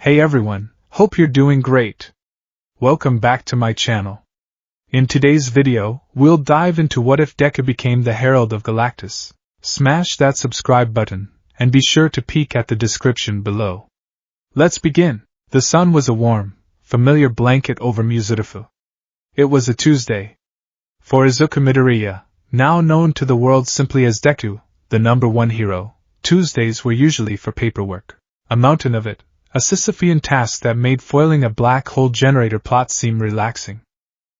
Hey everyone, hope you're doing great. Welcome back to my channel. In today's video, we'll dive into what if Deku became the Herald of Galactus. Smash that subscribe button, and be sure to peek at the description below. Let's begin. The sun was a warm, familiar blanket over Muzidafu. It was a Tuesday. For Izuku Midoriya, now known to the world simply as Deku, the #1 hero, Tuesdays were usually for paperwork. A mountain of it, a Sisyphean task that made foiling a black hole generator plot seem relaxing.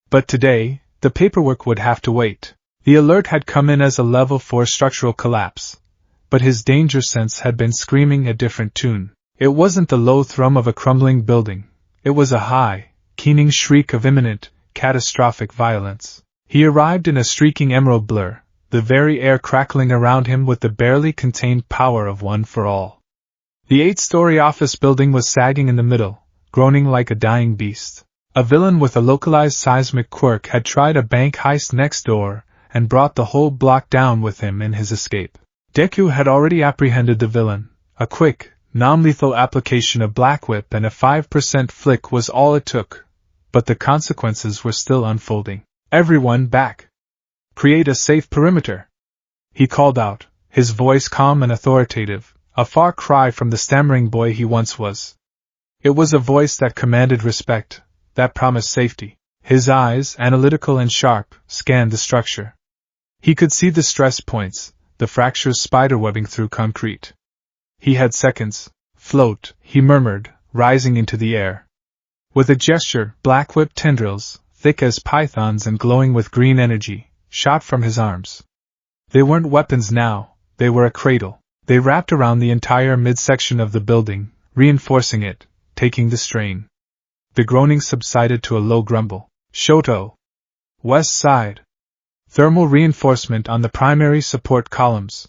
But today, the paperwork would have to wait. The alert had come in as a level 4 structural collapse, but his danger sense had been screaming a different tune. It wasn't the low thrum of a crumbling building, it was a high, keening shriek of imminent, catastrophic violence. He arrived in a streaking emerald blur, the very air crackling around him with the barely contained power of One for All. The 8-story office building was sagging in the middle, groaning like a dying beast. A villain with a localized seismic quirk had tried a bank heist next door, and brought the whole block down with him in his escape. Deku had already apprehended the villain. A quick, non-lethal application of Black Whip and a 5% flick was all it took, but the consequences were still unfolding. Everyone back! Create a safe perimeter! He called out, his voice calm and authoritative, a far cry from the stammering boy he once was. It was a voice that commanded respect, that promised safety. His eyes, analytical and sharp, scanned the structure. He could see the stress points, the fractures spiderwebbing through concrete. He had seconds. Float, he murmured, rising into the air. With a gesture, Black Whip tendrils, thick as pythons and glowing with green energy, shot from his arms. They weren't weapons now, they were a cradle. They wrapped around the entire midsection of the building, reinforcing it, taking the strain. The groaning subsided to a low grumble. Shoto! West side! Thermal reinforcement on the primary support columns.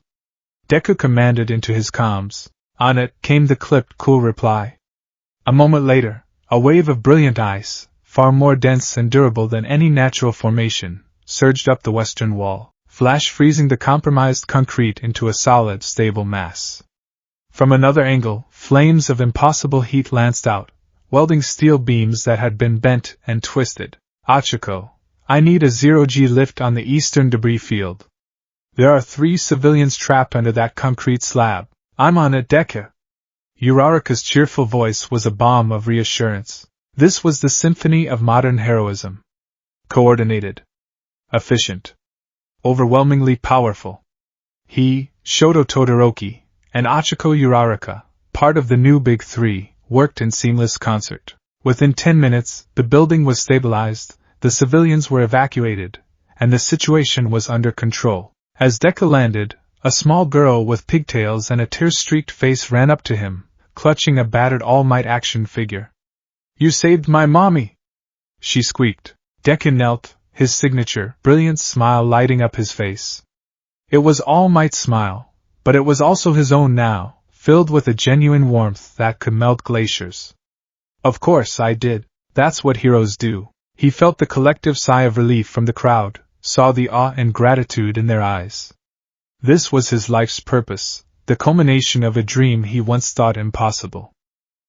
Deku commanded into his comms. On it came the clipped, cool reply. A moment later, a wave of brilliant ice, far more dense and durable than any natural formation, surged up the western wall, flash freezing the compromised concrete into a solid, stable mass. From another angle, flames of impossible heat lanced out, welding steel beams that had been bent and twisted. Achiko, I need a 0G lift on the eastern debris field. There are 3 civilians trapped under that concrete slab. I'm on it, Deku. Uraraka's cheerful voice was a balm of reassurance. This was the symphony of modern heroism. Coordinated. Efficient. Overwhelmingly powerful. He, Shoto Todoroki, and Achiko Uraraka, part of the new Big Three, worked in seamless concert. Within 10 minutes, the building was stabilized, the civilians were evacuated, and the situation was under control. As Deku landed, a small girl with pigtails and a tear-streaked face ran up to him, clutching a battered All Might action figure. You saved my mommy! She squeaked. Deku knelt, his signature, brilliant smile lighting up his face. It was All Might's smile, but it was also his own now, filled with a genuine warmth that could melt glaciers. Of course I did. That's what heroes do. He felt the collective sigh of relief from the crowd, saw the awe and gratitude in their eyes. This was his life's purpose, the culmination of a dream he once thought impossible.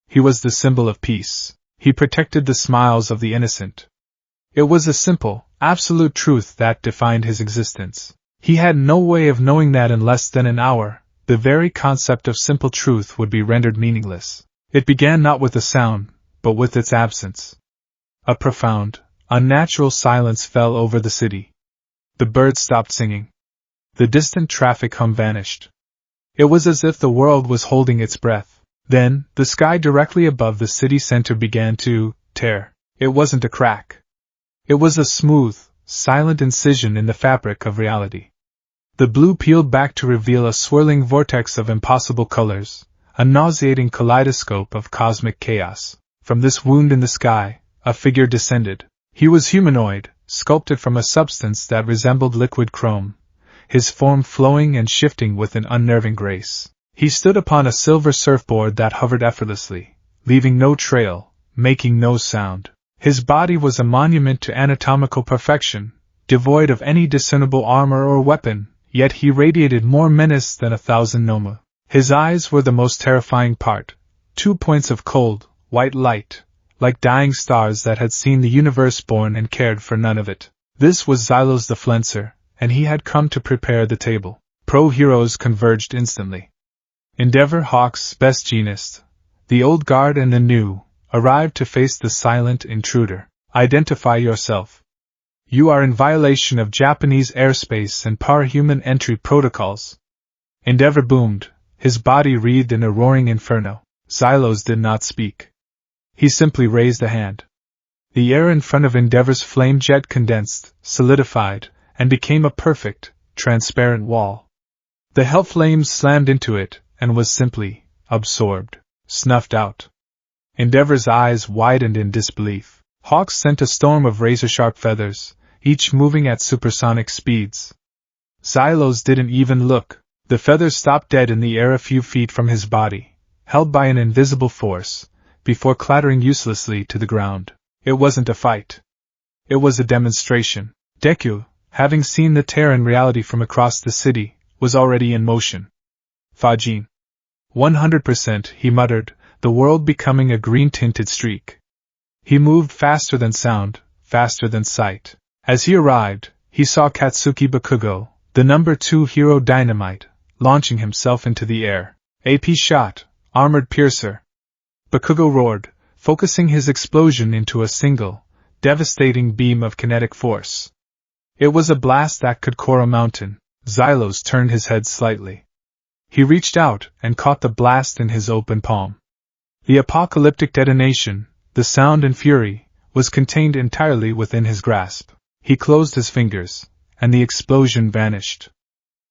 He was the symbol of peace. He protected the smiles of the innocent. It was a simple, absolute truth that defined his existence. He had no way of knowing that in less than an hour, the very concept of simple truth would be rendered meaningless. It began not with a sound, but with its absence. A profound, unnatural silence fell over the city. The birds stopped singing. The distant traffic hum vanished. It was as if the world was holding its breath. Then, the sky directly above the city center began to tear. It wasn't a crack. It was a smooth, silent incision in the fabric of reality. The blue peeled back to reveal a swirling vortex of impossible colors, a nauseating kaleidoscope of cosmic chaos. From this wound in the sky, a figure descended. He was humanoid, sculpted from a substance that resembled liquid chrome, his form flowing and shifting with an unnerving grace. He stood upon a silver surfboard that hovered effortlessly, leaving no trail, making no sound. His body was a monument to anatomical perfection, devoid of any discernible armor or weapon, yet he radiated more menace than 1,000 Noma. His eyes were the most terrifying part, 2 points of cold, white light, like dying stars that had seen the universe born and cared for none of it. This was Xylos the Flenser, and he had come to prepare the table. Pro-heroes converged instantly. Endeavor, Hawk's best genist, the old guard and the new, arrived to face the silent intruder. Identify yourself. You are in violation of Japanese airspace and parahuman entry protocols. Endeavor boomed, his body wreathed in a roaring inferno. Xylos did not speak. He simply raised a hand. The air in front of Endeavor's flame jet condensed, solidified, and became a perfect, transparent wall. The hell flames slammed into it, and was simply absorbed, snuffed out. Endeavor's eyes widened in disbelief. Hawks sent a storm of razor-sharp feathers, each moving at supersonic speeds. Xylos didn't even look. The feathers stopped dead in the air a few feet from his body, held by an invisible force, before clattering uselessly to the ground. It wasn't a fight. It was a demonstration. Deku, having seen the tear in reality from across the city, was already in motion. Fajin. 100%, he muttered, the world becoming a green-tinted streak. He moved faster than sound, faster than sight. As he arrived, he saw Katsuki Bakugo, the number 2 hero Dynamite, launching himself into the air. AP shot, armored piercer. Bakugo roared, focusing his explosion into a single, devastating beam of kinetic force. It was a blast that could core a mountain. Xylos turned his head slightly. He reached out and caught the blast in his open palm. The apocalyptic detonation, the sound and fury, was contained entirely within his grasp. He closed his fingers, and the explosion vanished.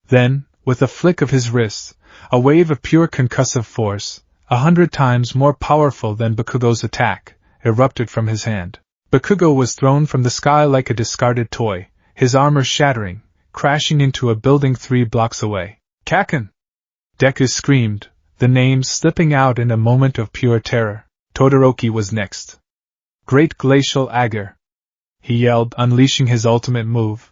Then, with a flick of his wrist, a wave of pure concussive force, 100 times more powerful than Bakugo's attack, erupted from his hand. Bakugo was thrown from the sky like a discarded toy, his armor shattering, crashing into a building 3 blocks away. Kaken! Deku screamed, the name slipping out in a moment of pure terror. Todoroki was next. Great Glacial Agar! He yelled, unleashing his ultimate move.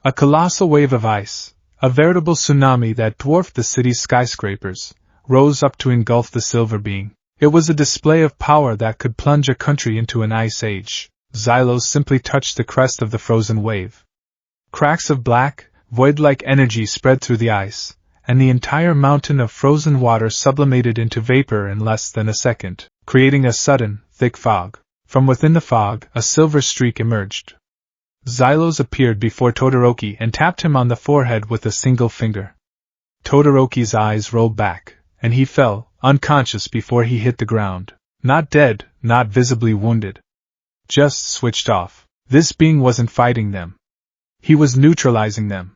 A colossal wave of ice, a veritable tsunami that dwarfed the city's skyscrapers, rose up to engulf the silver being. It was a display of power that could plunge a country into an ice age. Xylos simply touched the crest of the frozen wave. Cracks of black, void-like energy spread through the ice, and the entire mountain of frozen water sublimated into vapor in less than a second, creating a sudden, thick fog. From within the fog, a silver streak emerged. Xylos appeared before Todoroki and tapped him on the forehead with a single finger. Todoroki's eyes rolled back, and he fell, unconscious before he hit the ground. Not dead, not visibly wounded. Just switched off. This being wasn't fighting them. He was neutralizing them.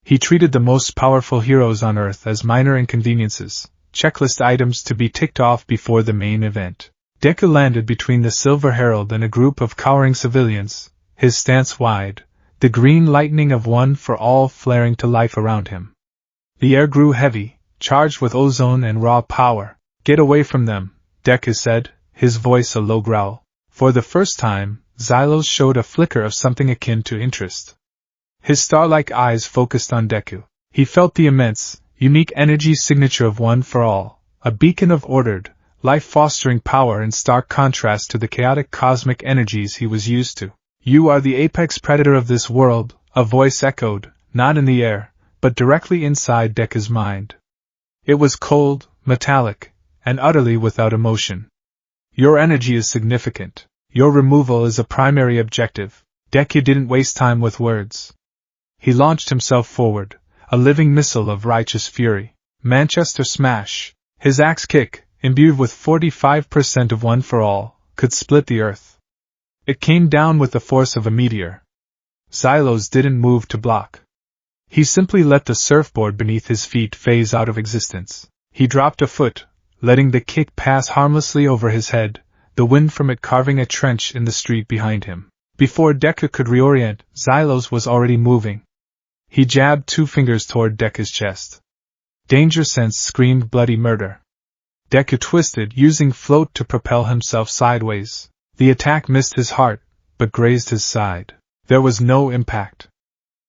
He treated the most powerful heroes on Earth as minor inconveniences, checklist items to be ticked off before the main event. Deku landed between the Silver Herald and a group of cowering civilians, his stance wide, the green lightning of One for All flaring to life around him. The air grew heavy, charged with ozone and raw power. Get away from them, Deku said, his voice a low growl. For the first time, Xylos showed a flicker of something akin to interest. His star-like eyes focused on Deku. He felt the immense, unique energy signature of One for All, a beacon of ordered, life-fostering power in stark contrast to the chaotic cosmic energies he was used to. You are the apex predator of this world, a voice echoed, not in the air, but directly inside Deku's mind. It was cold, metallic, and utterly without emotion. Your energy is significant. Your removal is a primary objective. Deku didn't waste time with words. He launched himself forward, a living missile of righteous fury. Manchester Smash. His axe kick, imbued with 45% of One for All, could split the earth. It came down with the force of a meteor. Xylos didn't move to block. He simply let the surfboard beneath his feet phase out of existence. He dropped a foot, letting the kick pass harmlessly over his head, the wind from it carving a trench in the street behind him. Before Deku could reorient, Xylos was already moving. He jabbed 2 fingers toward Deku's chest. Danger Sense screamed bloody murder. Deku twisted, using float to propel himself sideways. The attack missed his heart, but grazed his side. There was no impact.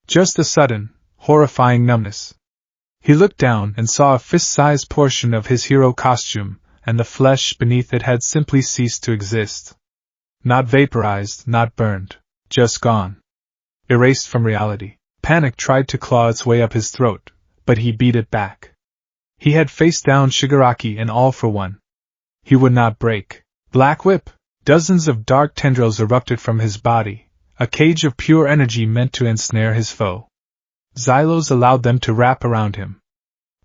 Just a sudden, horrifying numbness. He looked down and saw a fist-sized portion of his hero costume, and the flesh beneath it had simply ceased to exist. Not vaporized, not burned, just gone. Erased from reality. Panic tried to claw its way up his throat, but he beat it back. He had faced down Shigaraki and all for one. He would not break. Black Whip! Dozens of dark tendrils erupted from his body, a cage of pure energy meant to ensnare his foe. Xylos allowed them to wrap around him.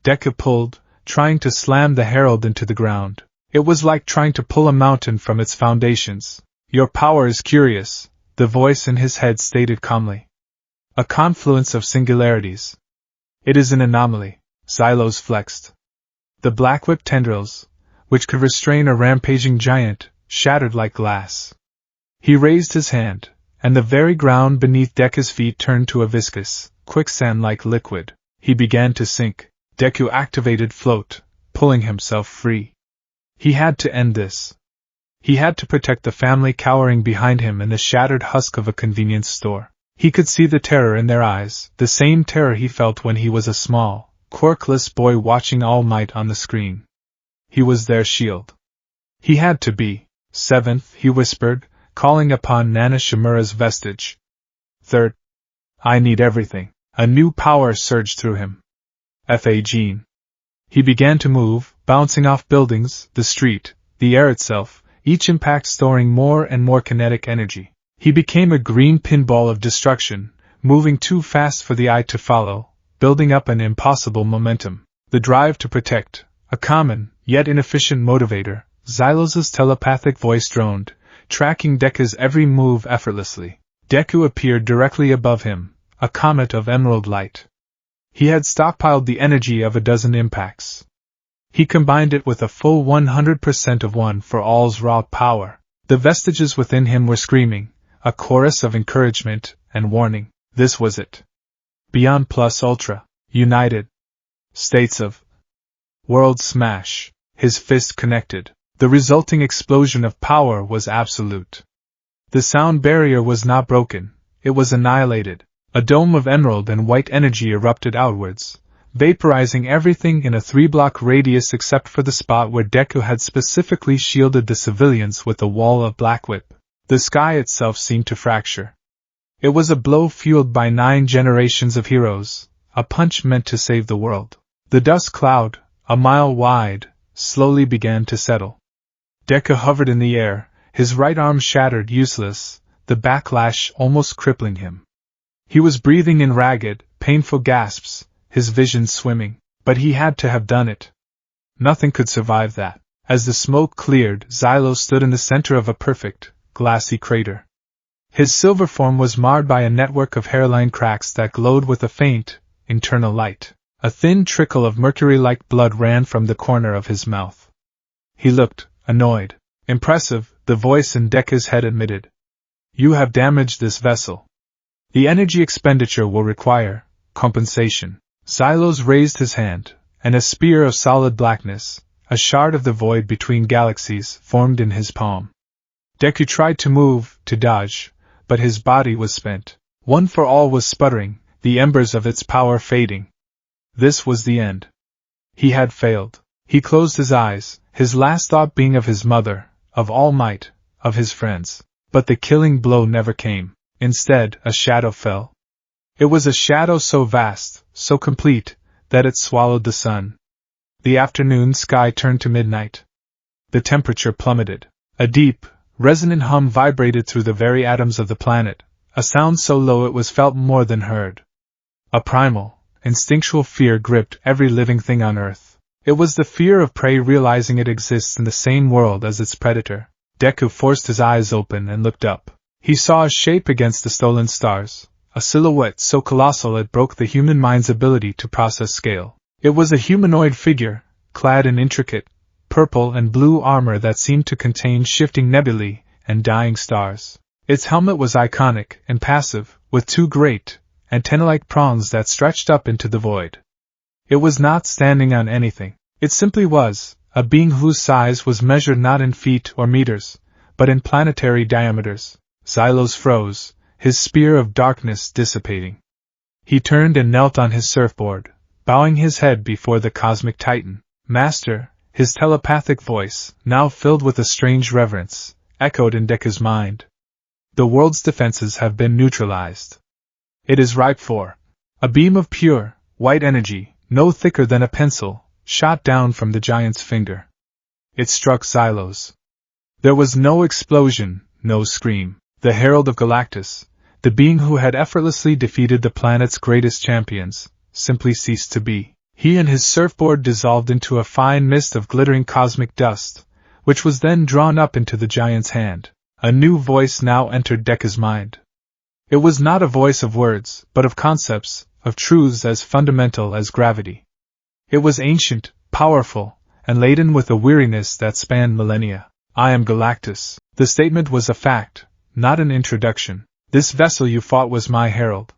Deku pulled, trying to slam the Herald into the ground. It was like trying to pull a mountain from its foundations. Your power is curious, the voice in his head stated calmly. A confluence of singularities. It is an anomaly, Xylos flexed. The Black Whip tendrils, which could restrain a rampaging giant, shattered like glass. He raised his hand, and the very ground beneath Deku's feet turned to a viscous, quicksand-like liquid. He began to sink. Deku activated float, pulling himself free. He had to end this. He had to protect the family cowering behind him in the shattered husk of a convenience store. He could see the terror in their eyes, the same terror he felt when he was a small, quirkless boy watching All Might on the screen. He was their shield. He had to be. Seventh, he whispered, calling upon Nana Shimura's vestige. Third. I need everything. A new power surged through him. F.A. Jean. He began to move, bouncing off buildings, the street, the air itself, each impact storing more and more kinetic energy. He became a green pinball of destruction, moving too fast for the eye to follow, building up an impossible momentum. The drive to protect, a common, yet inefficient motivator, Xylos' telepathic voice droned, tracking Deku's every move effortlessly. Deku appeared directly above him, a comet of emerald light. He had stockpiled the energy of a dozen impacts. He combined it with a full 100% of One for All's raw power. The vestiges within him were screaming, a chorus of encouragement and warning. This was it. Beyond plus ultra, united. States of world smash. His fist connected. The resulting explosion of power was absolute. The sound barrier was not broken, it was annihilated. A dome of emerald and white energy erupted outwards, vaporizing everything in a 3-block radius except for the spot where Deku had specifically shielded the civilians with a wall of Black Whip. The sky itself seemed to fracture. It was a blow fueled by 9 generations of heroes, a punch meant to save the world. The dust cloud, a mile wide, slowly began to settle. Deku hovered in the air, his right arm shattered useless, the backlash almost crippling him. He was breathing in ragged, painful gasps, his vision swimming, but he had to have done it. Nothing could survive that. As the smoke cleared, Xylos stood in the center of a perfect, glassy crater. His silver form was marred by a network of hairline cracks that glowed with a faint, internal light. A thin trickle of mercury-like blood ran from the corner of his mouth. He looked, annoyed. Impressive, the voice in Deku's head admitted. You have damaged this vessel. The energy expenditure will require compensation. Xylos raised his hand, and a spear of solid blackness, a shard of the void between galaxies, formed in his palm. Deku tried to move, to dodge, but his body was spent. One for All was sputtering, the embers of its power fading. This was the end. He had failed. He closed his eyes, his last thought being of his mother, of All Might, of his friends. But the killing blow never came. Instead, a shadow fell. It was a shadow so vast, so complete, that it swallowed the sun. The afternoon sky turned to midnight. The temperature plummeted. A deep, resonant hum vibrated through the very atoms of the planet, a sound so low it was felt more than heard. A primal, instinctual fear gripped every living thing on Earth. It was the fear of prey realizing it exists in the same world as its predator. Deku forced his eyes open and looked up. He saw a shape against the stolen stars, a silhouette so colossal it broke the human mind's ability to process scale. It was a humanoid figure, clad in intricate, purple and blue armor that seemed to contain shifting nebulae and dying stars. Its helmet was iconic, impassive, with 2 great, antenna-like prongs that stretched up into the void. It was not standing on anything. It simply was, a being whose size was measured not in feet or meters, but in planetary diameters. Xylos froze, his spear of darkness dissipating. He turned and knelt on his surfboard, bowing his head before the cosmic titan. Master, His telepathic voice, now filled with a strange reverence, echoed in Deku's mind. The world's defenses have been neutralized. It is ripe for. A beam of pure, white energy, no thicker than a pencil, shot down from the giant's finger. It struck Xylos. There was no explosion, no scream. The Herald of Galactus, the being who had effortlessly defeated the planet's greatest champions, simply ceased to be. He and his surfboard dissolved into a fine mist of glittering cosmic dust, which was then drawn up into the giant's hand. A new voice now entered Deku's mind. It was not a voice of words, but of concepts, of truths as fundamental as gravity. It was ancient, powerful, and laden with a weariness that spanned millennia. I am Galactus. The statement was a fact, not an introduction. This vessel you fought was my herald.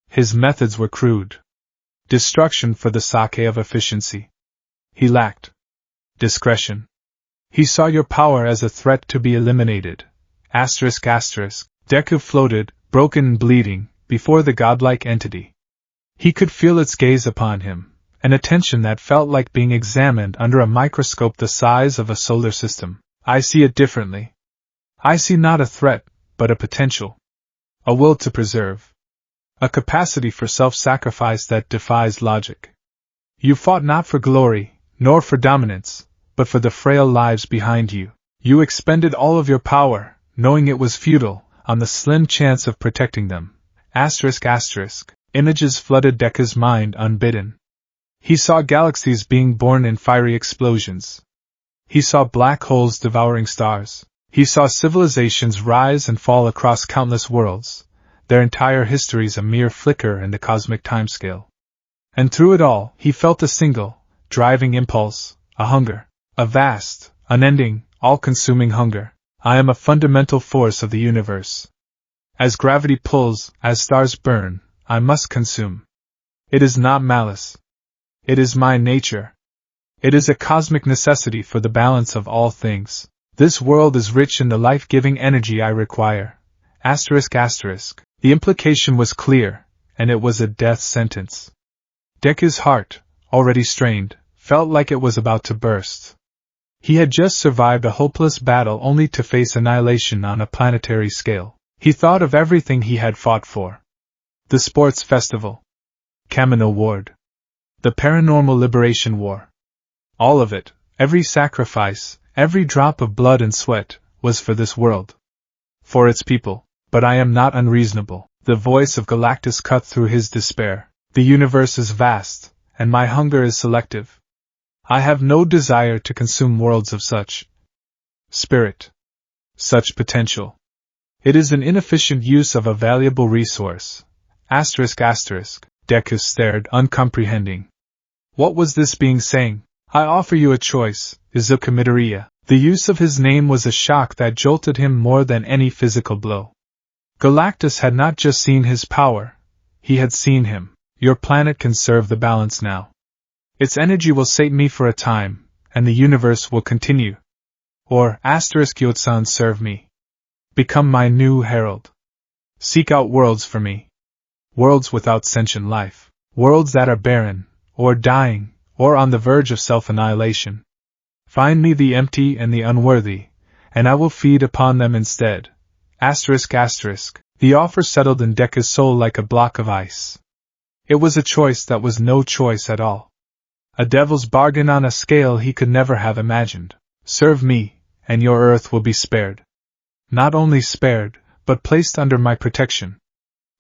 His methods were crude. Destruction for the sake of efficiency. He lacked discretion. He saw your power as a threat to be eliminated. Deku floated, broken and bleeding, before the godlike entity. He could feel its gaze upon him, an attention that felt like being examined under a microscope the size of a solar system. I see it differently. I see not a threat, but a potential. A will to preserve. A capacity for self-sacrifice that defies logic. You fought not for glory, nor for dominance, but for the frail lives behind you. You expended all of your power, knowing it was futile, on the slim chance of protecting them. Images flooded Deku's mind unbidden. He saw galaxies being born in fiery explosions. He saw black holes devouring stars. He saw civilizations rise and fall across countless worlds, their entire histories a mere flicker in the cosmic timescale. And through it all, he felt a single, driving impulse, a hunger, a vast, unending, all-consuming hunger. I am a fundamental force of the universe. As gravity pulls, as stars burn, I must consume. It is not malice. It is my nature. It is a cosmic necessity for the balance of all things. This world is rich in the life-giving energy I require. The implication was clear, and it was a death sentence. Deku's heart, already strained, felt like it was about to burst. He had just survived a hopeless battle only to face annihilation on a planetary scale. He thought of everything he had fought for. The sports festival. Kamino Ward. The paranormal liberation war. All of it, every sacrifice, every drop of blood and sweat, was for this world. For its people. But I am not unreasonable. The voice of Galactus cut through his despair. The universe is vast, and my hunger is selective. I have no desire to consume worlds of such spirit, such potential. It is an inefficient use of a valuable resource. Deku stared, uncomprehending. What was this being saying? I offer you a choice, Izuku Midoriya. The use of his name was a shock that jolted him more than any physical blow. Galactus had not just seen his power, he had seen him. Your planet can serve the balance now. Its energy will sate me for a time, and the universe will continue. Or, Yotsan serve me. Become my new herald. Seek out worlds for me. Worlds without sentient life. Worlds that are barren, or dying, or on the verge of self-annihilation. Find me the empty and the unworthy, and I will feed upon them instead. The offer settled in Deku's soul like a block of ice. It was a choice that was no choice at all. A devil's bargain on a scale he could never have imagined. Serve me, and your Earth will be spared. Not only spared, but placed under my protection.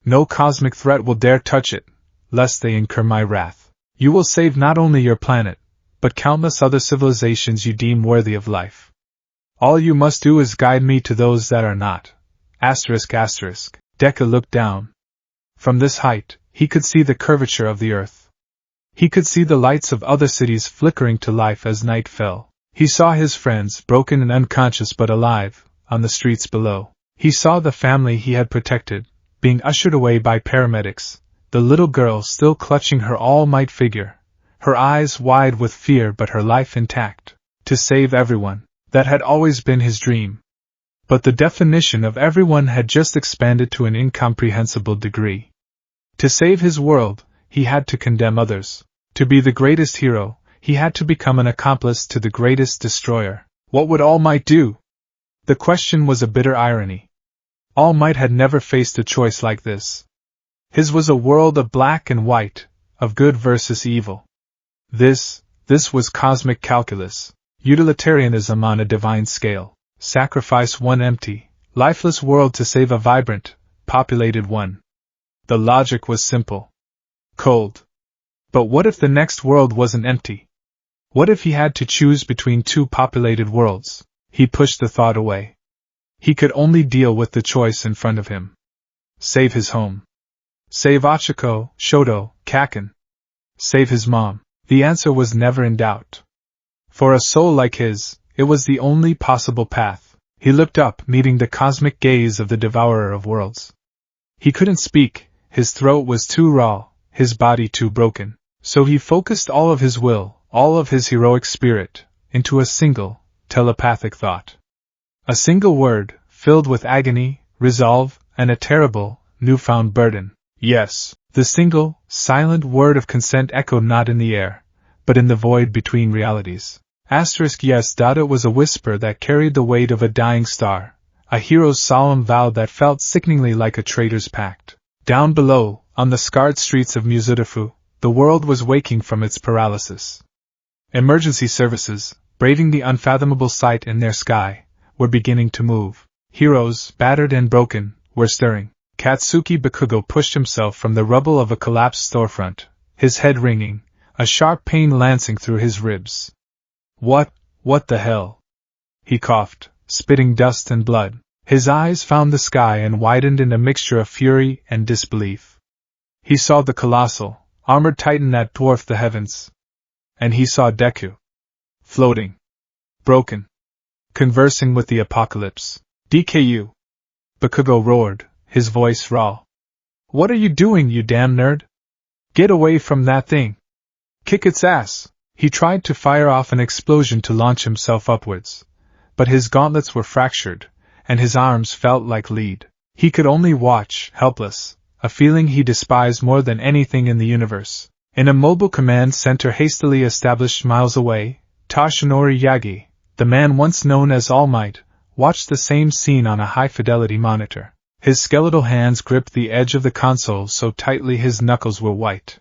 No cosmic threat will dare touch it, lest they incur my wrath. You will save not only your planet, but countless other civilizations you deem worthy of life. All you must do is guide me to those that are not. Deku looked down. From this height, he could see the curvature of the earth. He could see the lights of other cities flickering to life as night fell. He saw his friends, broken and unconscious but alive, on the streets below. He saw the family he had protected, being ushered away by paramedics, the little girl still clutching her all-might figure, her eyes wide with fear but her life intact. To save everyone, that had always been his dream. But the definition of everyone had just expanded to an incomprehensible degree. To save his world, he had to condemn others. To be the greatest hero, He had to become an accomplice to the greatest destroyer. What would All Might do? The question was a bitter irony. All Might had never faced a choice like this. His was a world of black and white, of good versus evil. This was cosmic calculus, utilitarianism on a divine scale. Sacrifice one empty, lifeless world to save a vibrant, populated one. The logic was simple. Cold. But what if the next world wasn't empty? What if he had to choose between two populated worlds? He pushed the thought away. He could only deal with the choice in front of him. Save his home. Save Ochako, Shoto, Kaken. Save his mom. The answer was never in doubt. For a soul like his, it was the only possible path. He looked up, meeting the cosmic gaze of the devourer of worlds. He couldn't speak, his throat was too raw, his body too broken. So he focused all of his will, all of his heroic spirit, into a single, telepathic thought. A single word, filled with agony, resolve, and a terrible, newfound burden. Yes, the single, silent word of consent echoed not in the air, but in the void between realities. Yes. It was a whisper that carried the weight of a dying star, a hero's solemn vow that felt sickeningly like a traitor's pact. Down below, on the scarred streets of Muzutafu, the world was waking from its paralysis. Emergency services, braving the unfathomable sight in their sky, were beginning to move. Heroes, battered and broken, were stirring. Katsuki Bakugo pushed himself from the rubble of a collapsed storefront, his head ringing, a sharp pain lancing through his ribs. What the hell? He coughed, spitting dust and blood. His eyes found the sky and widened in a mixture of fury and disbelief. He saw the colossal, armored titan that dwarfed the heavens. And he saw Deku. Floating. Broken. Conversing with the apocalypse. DKU. Bakugo roared, his voice raw. What are you doing, you damn nerd? Get away from that thing. Kick its ass. He tried to fire off an explosion to launch himself upwards, but his gauntlets were fractured, and his arms felt like lead. He could only watch, helpless, a feeling he despised more than anything in the universe. In a mobile command center hastily established miles away, Tashinori Yagi, the man once known as All Might, watched the same scene on a high-fidelity monitor. His skeletal hands gripped the edge of the console so tightly his knuckles were white.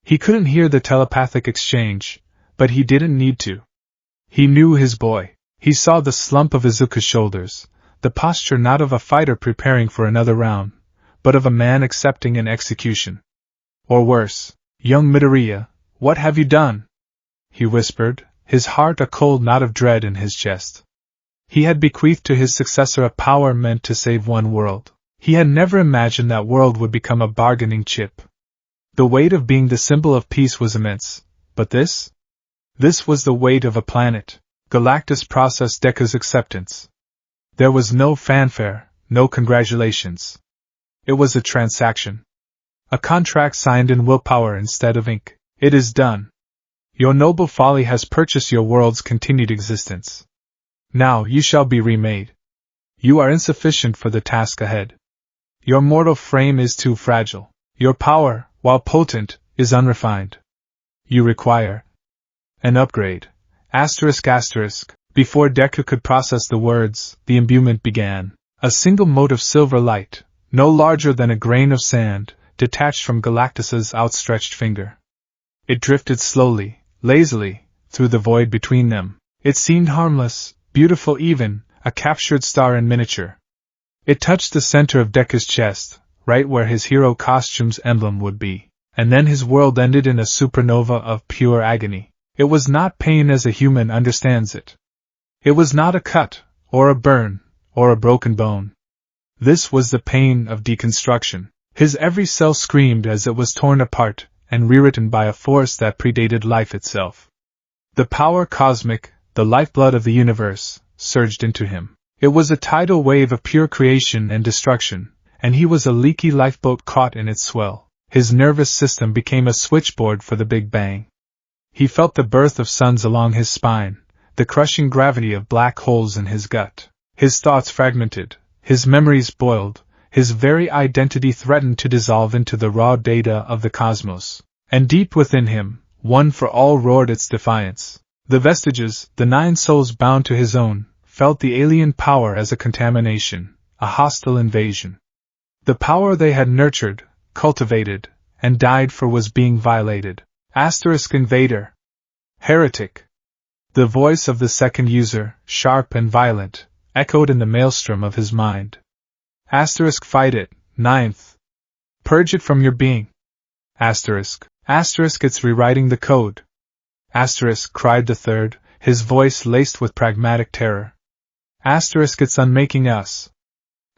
He couldn't hear the telepathic exchange, but he didn't need to. He knew his boy. He saw the slump of Izuku's shoulders, the posture not of a fighter preparing for another round, but of a man accepting an execution. Or worse, young Midoriya, what have you done? He whispered, his heart a cold knot of dread in his chest. He had bequeathed to his successor a power meant to save one world. He had never imagined that world would become a bargaining chip. The weight of being the symbol of peace was immense, but this? This was the weight of a planet. Galactus processed Deku's acceptance. There was no fanfare, no congratulations. It was a transaction. A contract signed in willpower instead of ink. It is done. Your noble folly has purchased your world's continued existence. Now you shall be remade. You are insufficient for the task ahead. Your mortal frame is too fragile. Your power, while potent, is unrefined. You require an upgrade. ***. Before Deku could process the words, the imbuement began. A single mote of silver light, no larger than a grain of sand, detached from Galactus's outstretched finger. It drifted slowly, lazily, through the void between them. It seemed harmless, beautiful even, a captured star in miniature. It touched the center of Deku's chest, right where his hero costume's emblem would be, and then his world ended in a supernova of pure agony. It was not pain as a human understands it. It was not a cut, or a burn, or a broken bone. This was the pain of deconstruction. His every cell screamed as it was torn apart and rewritten by a force that predated life itself. The power cosmic, the lifeblood of the universe, surged into him. It was a tidal wave of pure creation and destruction, and he was a leaky lifeboat caught in its swell. His nervous system became a switchboard for the Big Bang. He felt the birth of suns along his spine, the crushing gravity of black holes in his gut. His thoughts fragmented, his memories boiled, his very identity threatened to dissolve into the raw data of the cosmos. And deep within him, One for All roared its defiance. The vestiges, the 9 souls bound to his own, felt the alien power as a contamination, a hostile invasion. The power they had nurtured, cultivated, and died for was being violated. Invader. Heretic. The voice of the second user, sharp and violent, echoed in the maelstrom of his mind. Fight it, 9th. Purge it from your being. It's rewriting the code. Cried the third, his voice laced with pragmatic terror. It's unmaking us.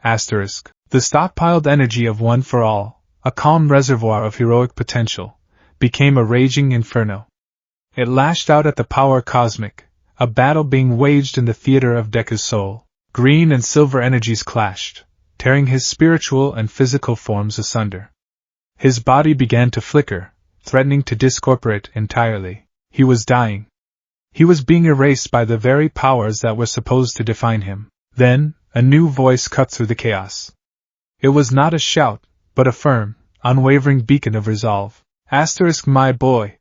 The stockpiled energy of One for All, a calm reservoir of heroic potential, became a raging inferno. It lashed out at the power cosmic, a battle being waged in the theater of Deku's soul. Green and silver energies clashed, tearing his spiritual and physical forms asunder. His body began to flicker, threatening to discorporate entirely. He was dying. He was being erased by the very powers that were supposed to define him. Then, a new voice cut through the chaos. It was not a shout, but a firm, unwavering beacon of resolve. My boy.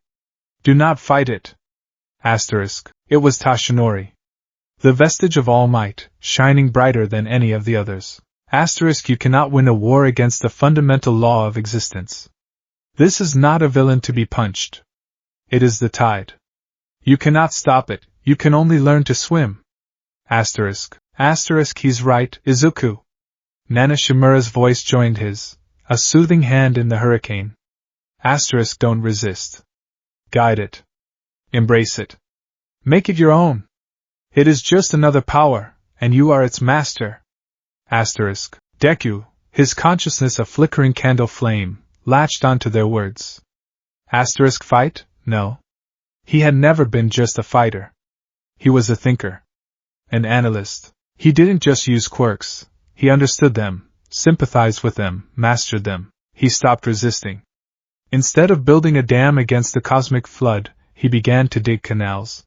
Do not fight it. It was Tashinori. The vestige of all might, shining brighter than any of the others. You cannot win a war against the fundamental law of existence. This is not a villain to be punched. It is the tide. You cannot stop it, you can only learn to swim. He's right, Izuku. Nana Shimura's voice joined his, a soothing hand in the hurricane. Don't resist. Guide it. Embrace it. Make it your own. It is just another power, and you are its master. Deku, his consciousness a flickering candle flame, latched onto their words. Fight? No. He had never been just a fighter. He was a thinker. An analyst. He didn't just use quirks, he understood them, sympathized with them, mastered them. He stopped resisting. Instead of building a dam against the cosmic flood, he began to dig canals.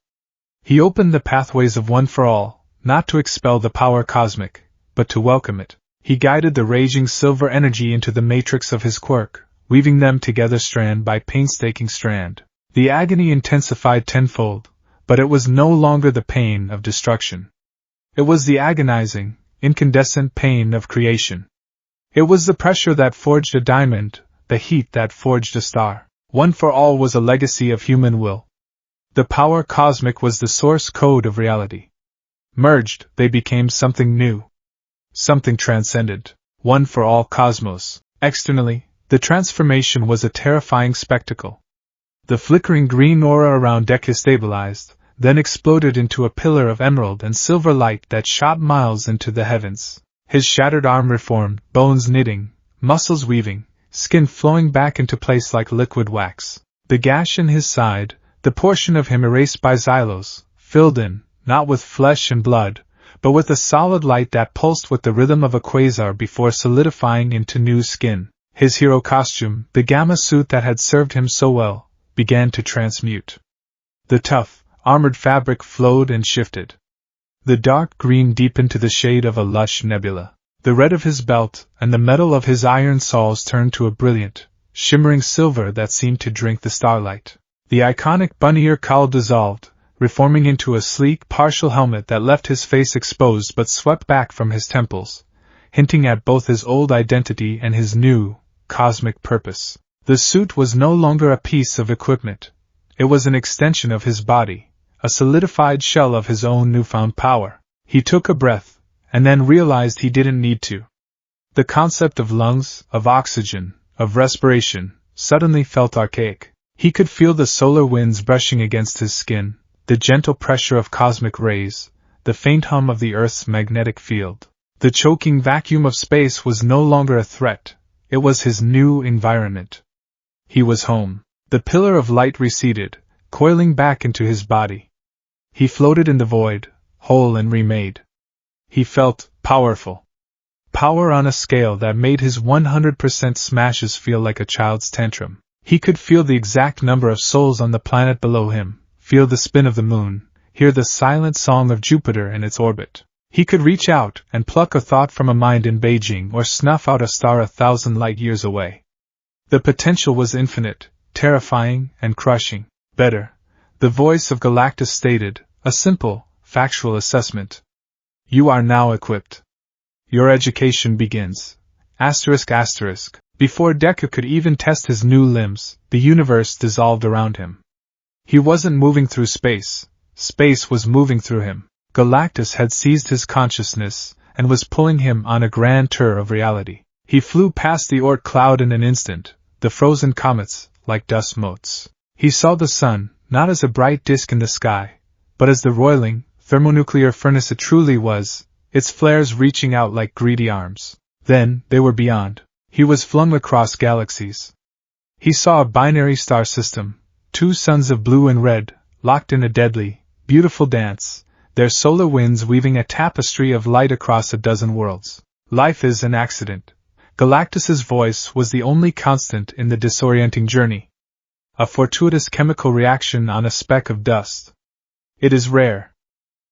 He opened the pathways of One for All, not to expel the power cosmic, but to welcome it. He guided the raging silver energy into the matrix of his quirk, weaving them together strand by painstaking strand. The agony intensified tenfold, but it was no longer the pain of destruction. It was the agonizing, incandescent pain of creation. It was the pressure that forged a diamond, the heat that forged a star. One for All was a legacy of human will. The power cosmic was the source code of reality. Merged, they became something new. Something transcendent. One for All cosmos. Externally, the transformation was a terrifying spectacle. The flickering green aura around Deku stabilized, then exploded into a pillar of emerald and silver light that shot miles into the heavens. His shattered arm reformed, bones knitting, muscles weaving, skin flowing back into place like liquid wax. The gash in his side, the portion of him erased by Xylos, filled in, not with flesh and blood, but with a solid light that pulsed with the rhythm of a quasar before solidifying into new skin. His hero costume, the gamma suit that had served him so well, began to transmute. The tough, armored fabric flowed and shifted. The dark green deepened to the shade of a lush nebula. The red of his belt and the metal of his iron saws turned to a brilliant, shimmering silver that seemed to drink the starlight. The iconic bunny-ear cowl dissolved, reforming into a sleek partial helmet that left his face exposed but swept back from his temples, hinting at both his old identity and his new, cosmic purpose. The suit was no longer a piece of equipment. It was an extension of his body, a solidified shell of his own newfound power. He took a breath, and then realized he didn't need to. The concept of lungs, of oxygen, of respiration, suddenly felt archaic. He could feel the solar winds brushing against his skin, the gentle pressure of cosmic rays, the faint hum of the Earth's magnetic field. The choking vacuum of space was no longer a threat, it was his new environment. He was home. The pillar of light receded, coiling back into his body. He floated in the void, whole and remade. He felt powerful. Power on a scale that made his 100% smashes feel like a child's tantrum. He could feel the exact number of souls on the planet below him, feel the spin of the moon, hear the silent song of Jupiter and its orbit. He could reach out and pluck a thought from a mind in Beijing or snuff out a star 1,000 light years away. The potential was infinite, terrifying, and crushing. Better, the voice of Galactus stated, a simple, factual assessment. You are now equipped. Your education begins. Before Deku could even test his new limbs, the universe dissolved around him. He wasn't moving through space. Space was moving through him. Galactus had seized his consciousness and was pulling him on a grand tour of reality. He flew past the Oort cloud in an instant, the frozen comets, like dust motes. He saw the sun, not as a bright disk in the sky, but as the roiling, thermonuclear furnace it truly was, its flares reaching out like greedy arms. Then, they were beyond. He was flung across galaxies. He saw a binary star system, two suns of blue and red, locked in a deadly, beautiful dance, their solar winds weaving a tapestry of light across a dozen worlds. Life is an accident. Galactus's voice was the only constant in the disorienting journey. A fortuitous chemical reaction on a speck of dust. It is rare.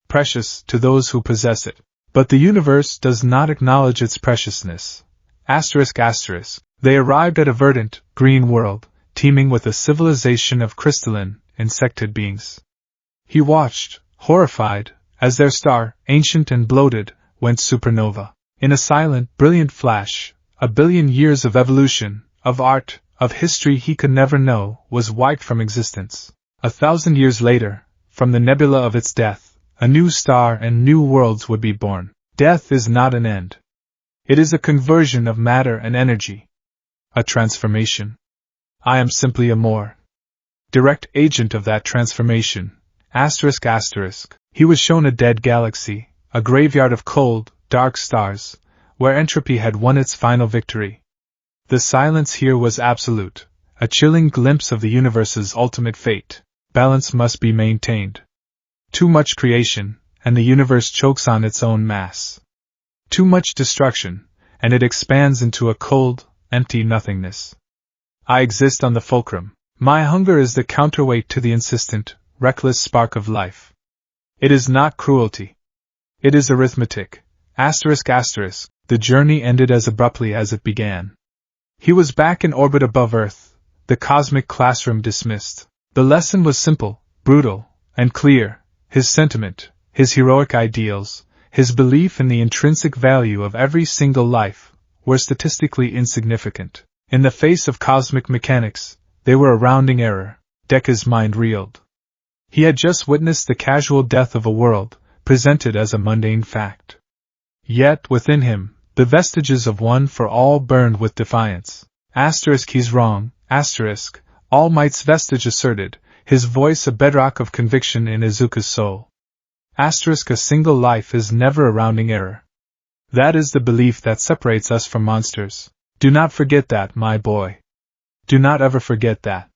Precious to those who possess it. But the universe does not acknowledge its preciousness. They arrived at a verdant, green world, teeming with a civilization of crystalline, insected beings. He watched, horrified, as their star, ancient and bloated, went supernova. In a silent, brilliant flash, a billion years of evolution, of art, of history he could never know, was wiped from existence. 1,000 years later, from the nebula of its death, a new star and new worlds would be born. Death is not an end. It is a conversion of matter and energy. A transformation. I am simply a more direct agent of that transformation. He was shown a dead galaxy, a graveyard of cold, dark stars, where entropy had won its final victory. The silence here was absolute, a chilling glimpse of the universe's ultimate fate. Balance must be maintained. Too much creation, and the universe chokes on its own mass. Too much destruction, and it expands into a cold, empty nothingness. I exist on the fulcrum. My hunger is the counterweight to the insistent, reckless spark of life. It is not cruelty. It is arithmetic. The journey ended as abruptly as it began. He was back in orbit above Earth, the cosmic classroom dismissed. The lesson was simple, brutal, and clear. His sentiment, his heroic ideals, his belief in the intrinsic value of every single life, were statistically insignificant. In the face of cosmic mechanics, they were a rounding error. Deku's mind reeled. He had just witnessed the casual death of a world, presented as a mundane fact. Yet, within him, the vestiges of one for all burned with defiance. He's wrong, All Might's vestige asserted, his voice a bedrock of conviction in Izuku's soul. A single life is never a rounding error. That is the belief that separates us from monsters. Do not forget that, my boy. Do not ever forget that.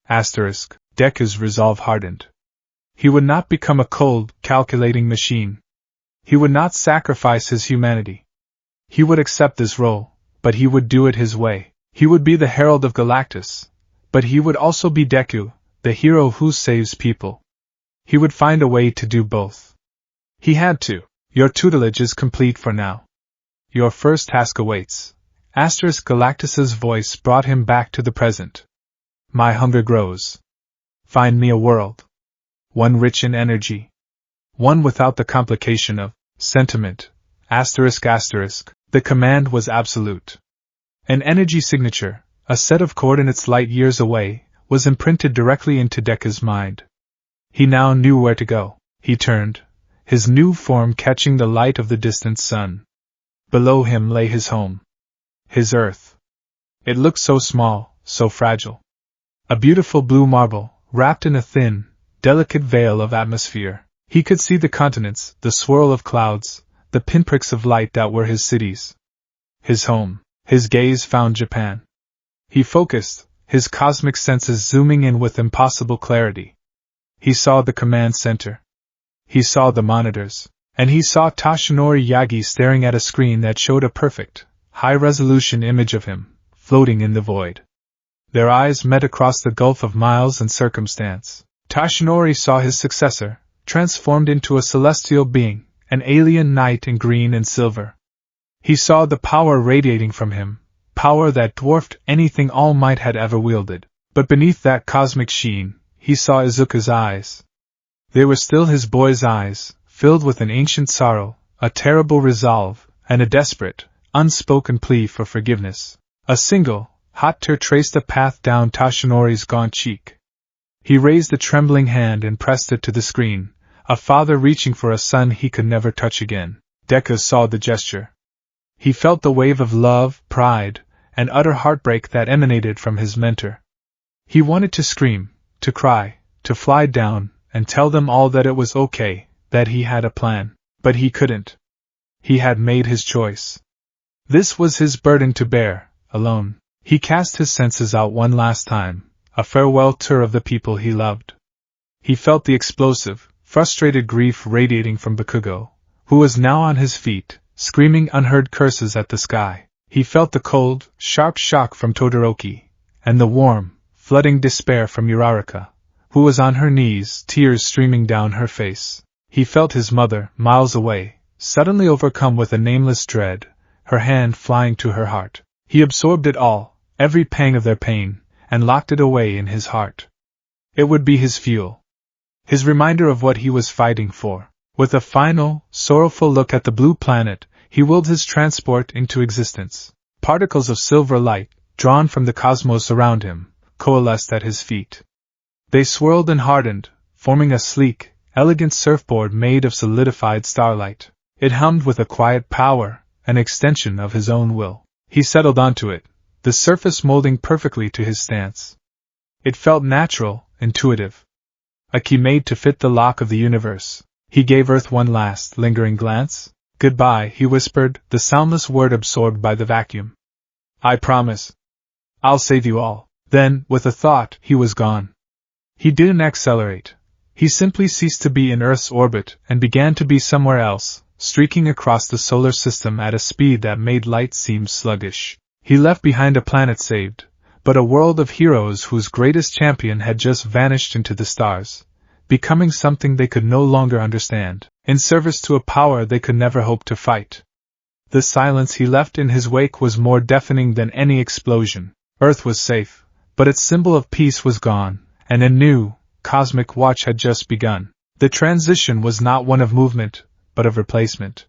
Deku's resolve hardened. He would not become a cold, calculating machine. He would not sacrifice his humanity. He would accept this role, but he would do it his way. He would be the Herald of Galactus, but he would also be Deku, the hero who saves people. He would find a way to do both. He had to. Your tutelage is complete for now. Your first task awaits. Galactus's voice brought him back to the present. My hunger grows. Find me a world. One rich in energy. One without the complication of sentiment. The command was absolute. An energy signature, a set of coordinates light years away, was imprinted directly into Deku's mind. He now knew where to go. He turned, his new form catching the light of the distant sun. Below him lay his home. His Earth. It looked so small, so fragile. A beautiful blue marble, wrapped in a thin, delicate veil of atmosphere. He could see the continents, the swirl of clouds, the pinpricks of light that were his cities. His home. His gaze found Japan. He focused, his cosmic senses zooming in with impossible clarity. He saw the command center. He saw the monitors. And he saw Toshinori Yagi staring at a screen that showed a perfect, high-resolution image of him, floating in the void. Their eyes met across the gulf of miles and circumstance. Toshinori saw his successor, transformed into a celestial being, an alien knight in green and silver. He saw the power radiating from him, power that dwarfed anything All Might had ever wielded. But beneath that cosmic sheen, he saw Izuku's eyes. They were still his boy's eyes, filled with an ancient sorrow, a terrible resolve, and a desperate, unspoken plea for forgiveness. A single, hot tear traced a path down Toshinori's gaunt cheek. He raised a trembling hand and pressed it to the screen, a father reaching for a son he could never touch again. Deku saw the gesture. He felt the wave of love, pride, and utter heartbreak that emanated from his mentor. He wanted to scream, to cry, to fly down, and tell them all that it was okay, that he had a plan, but he couldn't. He had made his choice. This was his burden to bear, alone. He cast his senses out one last time, a farewell tour of the people he loved. He felt the explosive, frustrated grief radiating from Bakugo, who was now on his feet, screaming unheard curses at the sky. He felt the cold, sharp shock from Todoroki, and the warm, flooding despair from Uraraka, who was on her knees, tears streaming down her face. He felt his mother, miles away, suddenly overcome with a nameless dread, her hand flying to her heart. He absorbed it all, every pang of their pain, and locked it away in his heart. It would be his fuel. His reminder of what he was fighting for. With a final, sorrowful look at the blue planet, he willed his transport into existence. Particles of silver light, drawn from the cosmos around him, coalesced at his feet. They swirled and hardened, forming a sleek, elegant surfboard made of solidified starlight. It hummed with a quiet power, an extension of his own will. He settled onto it, the surface molding perfectly to his stance. It felt natural, intuitive. A key made to fit the lock of the universe. He gave Earth one last, lingering glance. "Goodbye," he whispered, the soundless word absorbed by the vacuum. "I promise. I'll save you all." Then, with a thought, he was gone. He didn't accelerate. He simply ceased to be in Earth's orbit and began to be somewhere else, streaking across the solar system at a speed that made light seem sluggish. He left behind a planet saved, but a world of heroes whose greatest champion had just vanished into the stars, becoming something they could no longer understand, in service to a power they could never hope to fight. The silence he left in his wake was more deafening than any explosion. Earth was safe, but its symbol of peace was gone, and a new, cosmic watch had just begun. The transition was not one of movement, but of replacement.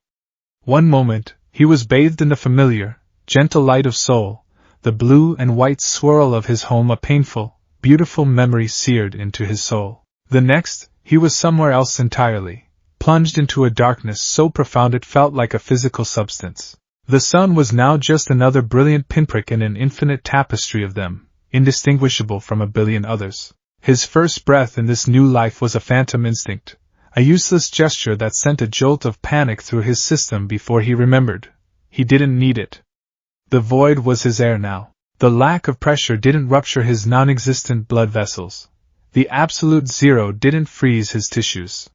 One moment, he was bathed in the familiar, gentle light of soul, the blue and white swirl of his home, a painful, beautiful memory seared into his soul. The next, he was somewhere else entirely, plunged into a darkness so profound it felt like a physical substance. The sun was now just another brilliant pinprick in an infinite tapestry of them, indistinguishable from a billion others. His first breath in this new life was a phantom instinct, a useless gesture that sent a jolt of panic through his system before he remembered. He didn't need it. The void was his air now. The lack of pressure didn't rupture his non-existent blood vessels. The absolute zero didn't freeze his tissues.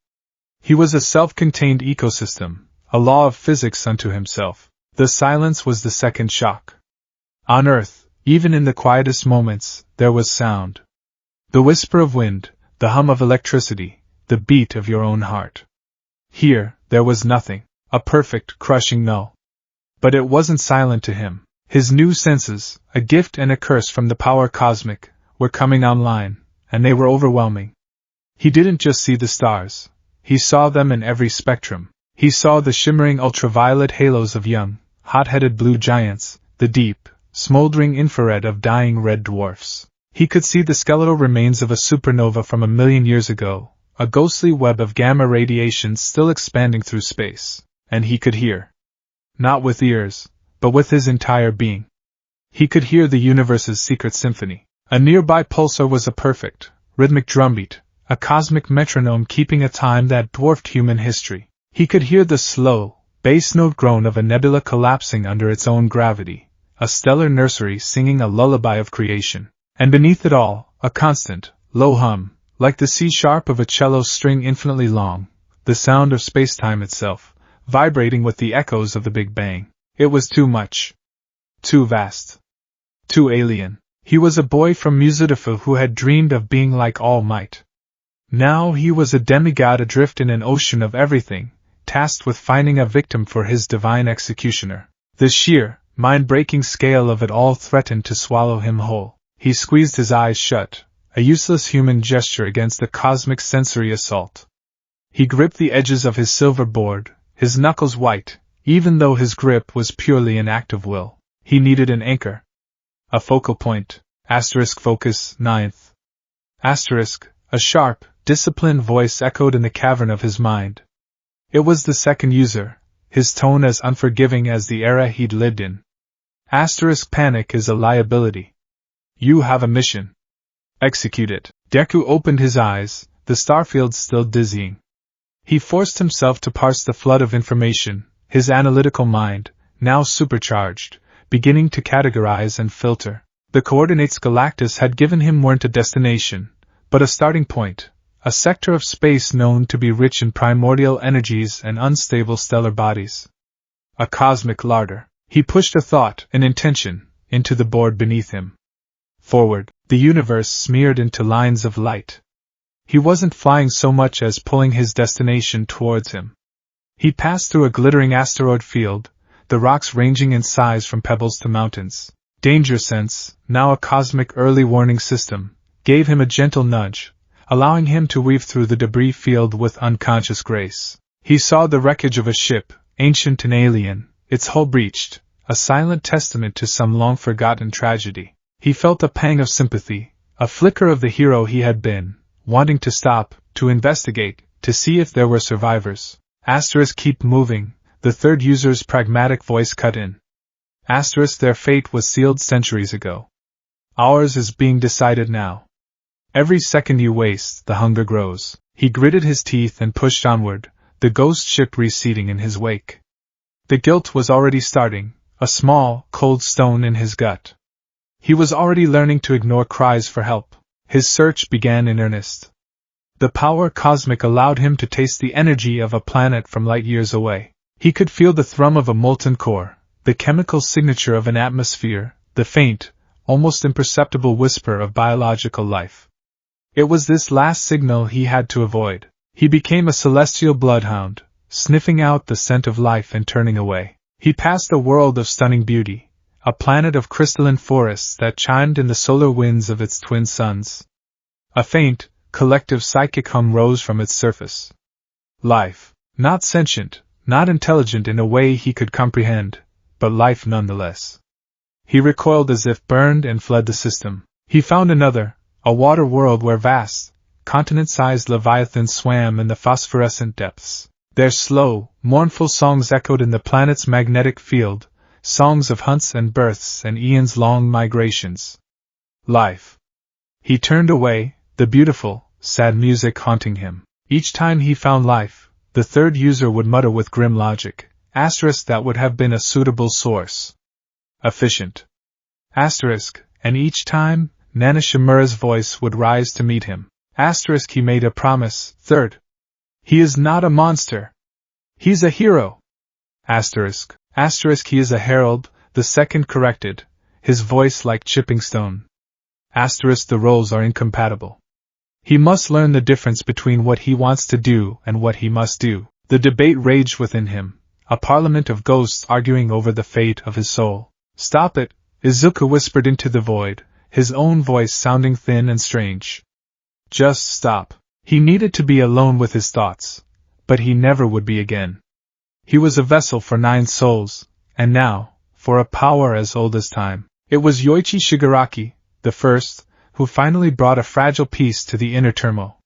He was a self-contained ecosystem, a law of physics unto himself. The silence was the second shock. On Earth, even in the quietest moments, there was sound. The whisper of wind, the hum of electricity, the beat of your own heart. Here, there was nothing, a perfect, crushing null. But it wasn't silent to him. His new senses, a gift and a curse from the power cosmic, were coming online, and they were overwhelming. He didn't just see the stars. He saw them in every spectrum. He saw the shimmering ultraviolet halos of young, hot-headed blue giants, the deep, smoldering infrared of dying red dwarfs. He could see the skeletal remains of a supernova from 1,000,000 years ago, a ghostly web of gamma radiation still expanding through space. And he could hear. Not with ears, but with his entire being. He could hear the universe's secret symphony. A nearby pulsar was a perfect, rhythmic drumbeat, a cosmic metronome keeping a time that dwarfed human history. He could hear the slow, bass note groan of a nebula collapsing under its own gravity, a stellar nursery singing a lullaby of creation. And beneath it all, a constant, low hum, like the C-sharp of a cello string infinitely long, the sound of space-time itself, vibrating with the echoes of the Big Bang. It was too much. Too vast. Too alien. He was a boy from Muzidifu who had dreamed of being like All Might. Now he was a demigod adrift in an ocean of everything, tasked with finding a victim for his divine executioner. The sheer, mind-breaking scale of it all threatened to swallow him whole. He squeezed his eyes shut, a useless human gesture against the cosmic sensory assault. He gripped the edges of his silver board, his knuckles white, even though his grip was purely an act of will. He needed an anchor. A focal point. Focus, 9th. A sharp, disciplined voice echoed in the cavern of his mind. It was the second user, his tone as unforgiving as the era he'd lived in. Panic is a liability. You have a mission. Execute it. Deku opened his eyes, the starfield still dizzying. He forced himself to parse the flood of information, his analytical mind, now supercharged, beginning to categorize and filter. The coordinates Galactus had given him weren't a destination, but a starting point, a sector of space known to be rich in primordial energies and unstable stellar bodies. A cosmic larder. He pushed a thought, an intention, into the board beneath him. Forward, the universe smeared into lines of light. He wasn't flying so much as pulling his destination towards him. He passed through a glittering asteroid field, the rocks ranging in size from pebbles to mountains. Danger sense, now a cosmic early warning system, gave him a gentle nudge, allowing him to weave through the debris field with unconscious grace. He saw the wreckage of a ship, ancient and alien, its hull breached, a silent testament to some long-forgotten tragedy. He felt a pang of sympathy, a flicker of the hero he had been, wanting to stop, to investigate, to see if there were survivors. Keep moving, the third user's pragmatic voice cut in. Their fate was sealed centuries ago. Ours is being decided now. Every second you waste, the hunger grows. He gritted his teeth and pushed onward, the ghost ship receding in his wake. The guilt was already starting, a small, cold stone in his gut. He was already learning to ignore cries for help. His search began in earnest. The power cosmic allowed him to taste the energy of a planet from light years away. He could feel the thrum of a molten core, the chemical signature of an atmosphere, the faint, almost imperceptible whisper of biological life. It was this last signal he had to avoid. He became a celestial bloodhound, sniffing out the scent of life and turning away. He passed a world of stunning beauty, a planet of crystalline forests that chimed in the solar winds of its twin suns. A faint, collective psychic hum rose from its surface. Life. Not sentient, not intelligent in a way he could comprehend, but life nonetheless. He recoiled as if burned and fled the system. He found another, a water world where vast, continent-sized leviathans swam in the phosphorescent depths. Their slow, mournful songs echoed in the planet's magnetic field, songs of hunts and births and eons-long migrations. Life. He turned away, the beautiful, sad music haunting him. Each time he found life, the third user would mutter with grim logic, that would have been a suitable source. Efficient. And each time, Nana Shimura's voice would rise to meet him. He made a promise. Third. He is not a monster. He's a hero. He is a herald, the second corrected, his voice like chipping stone. The roles are incompatible. He must learn the difference between what he wants to do and what he must do. The debate raged within him, a parliament of ghosts arguing over the fate of his soul. Stop it, Izuku whispered into the void, his own voice sounding thin and strange. Just stop. He needed to be alone with his thoughts, but he never would be again. He was a vessel for 9 souls, and now, for a power as old as time. It was Yoichi Shigaraki, the first, who finally brought a fragile peace to the inner turmoil.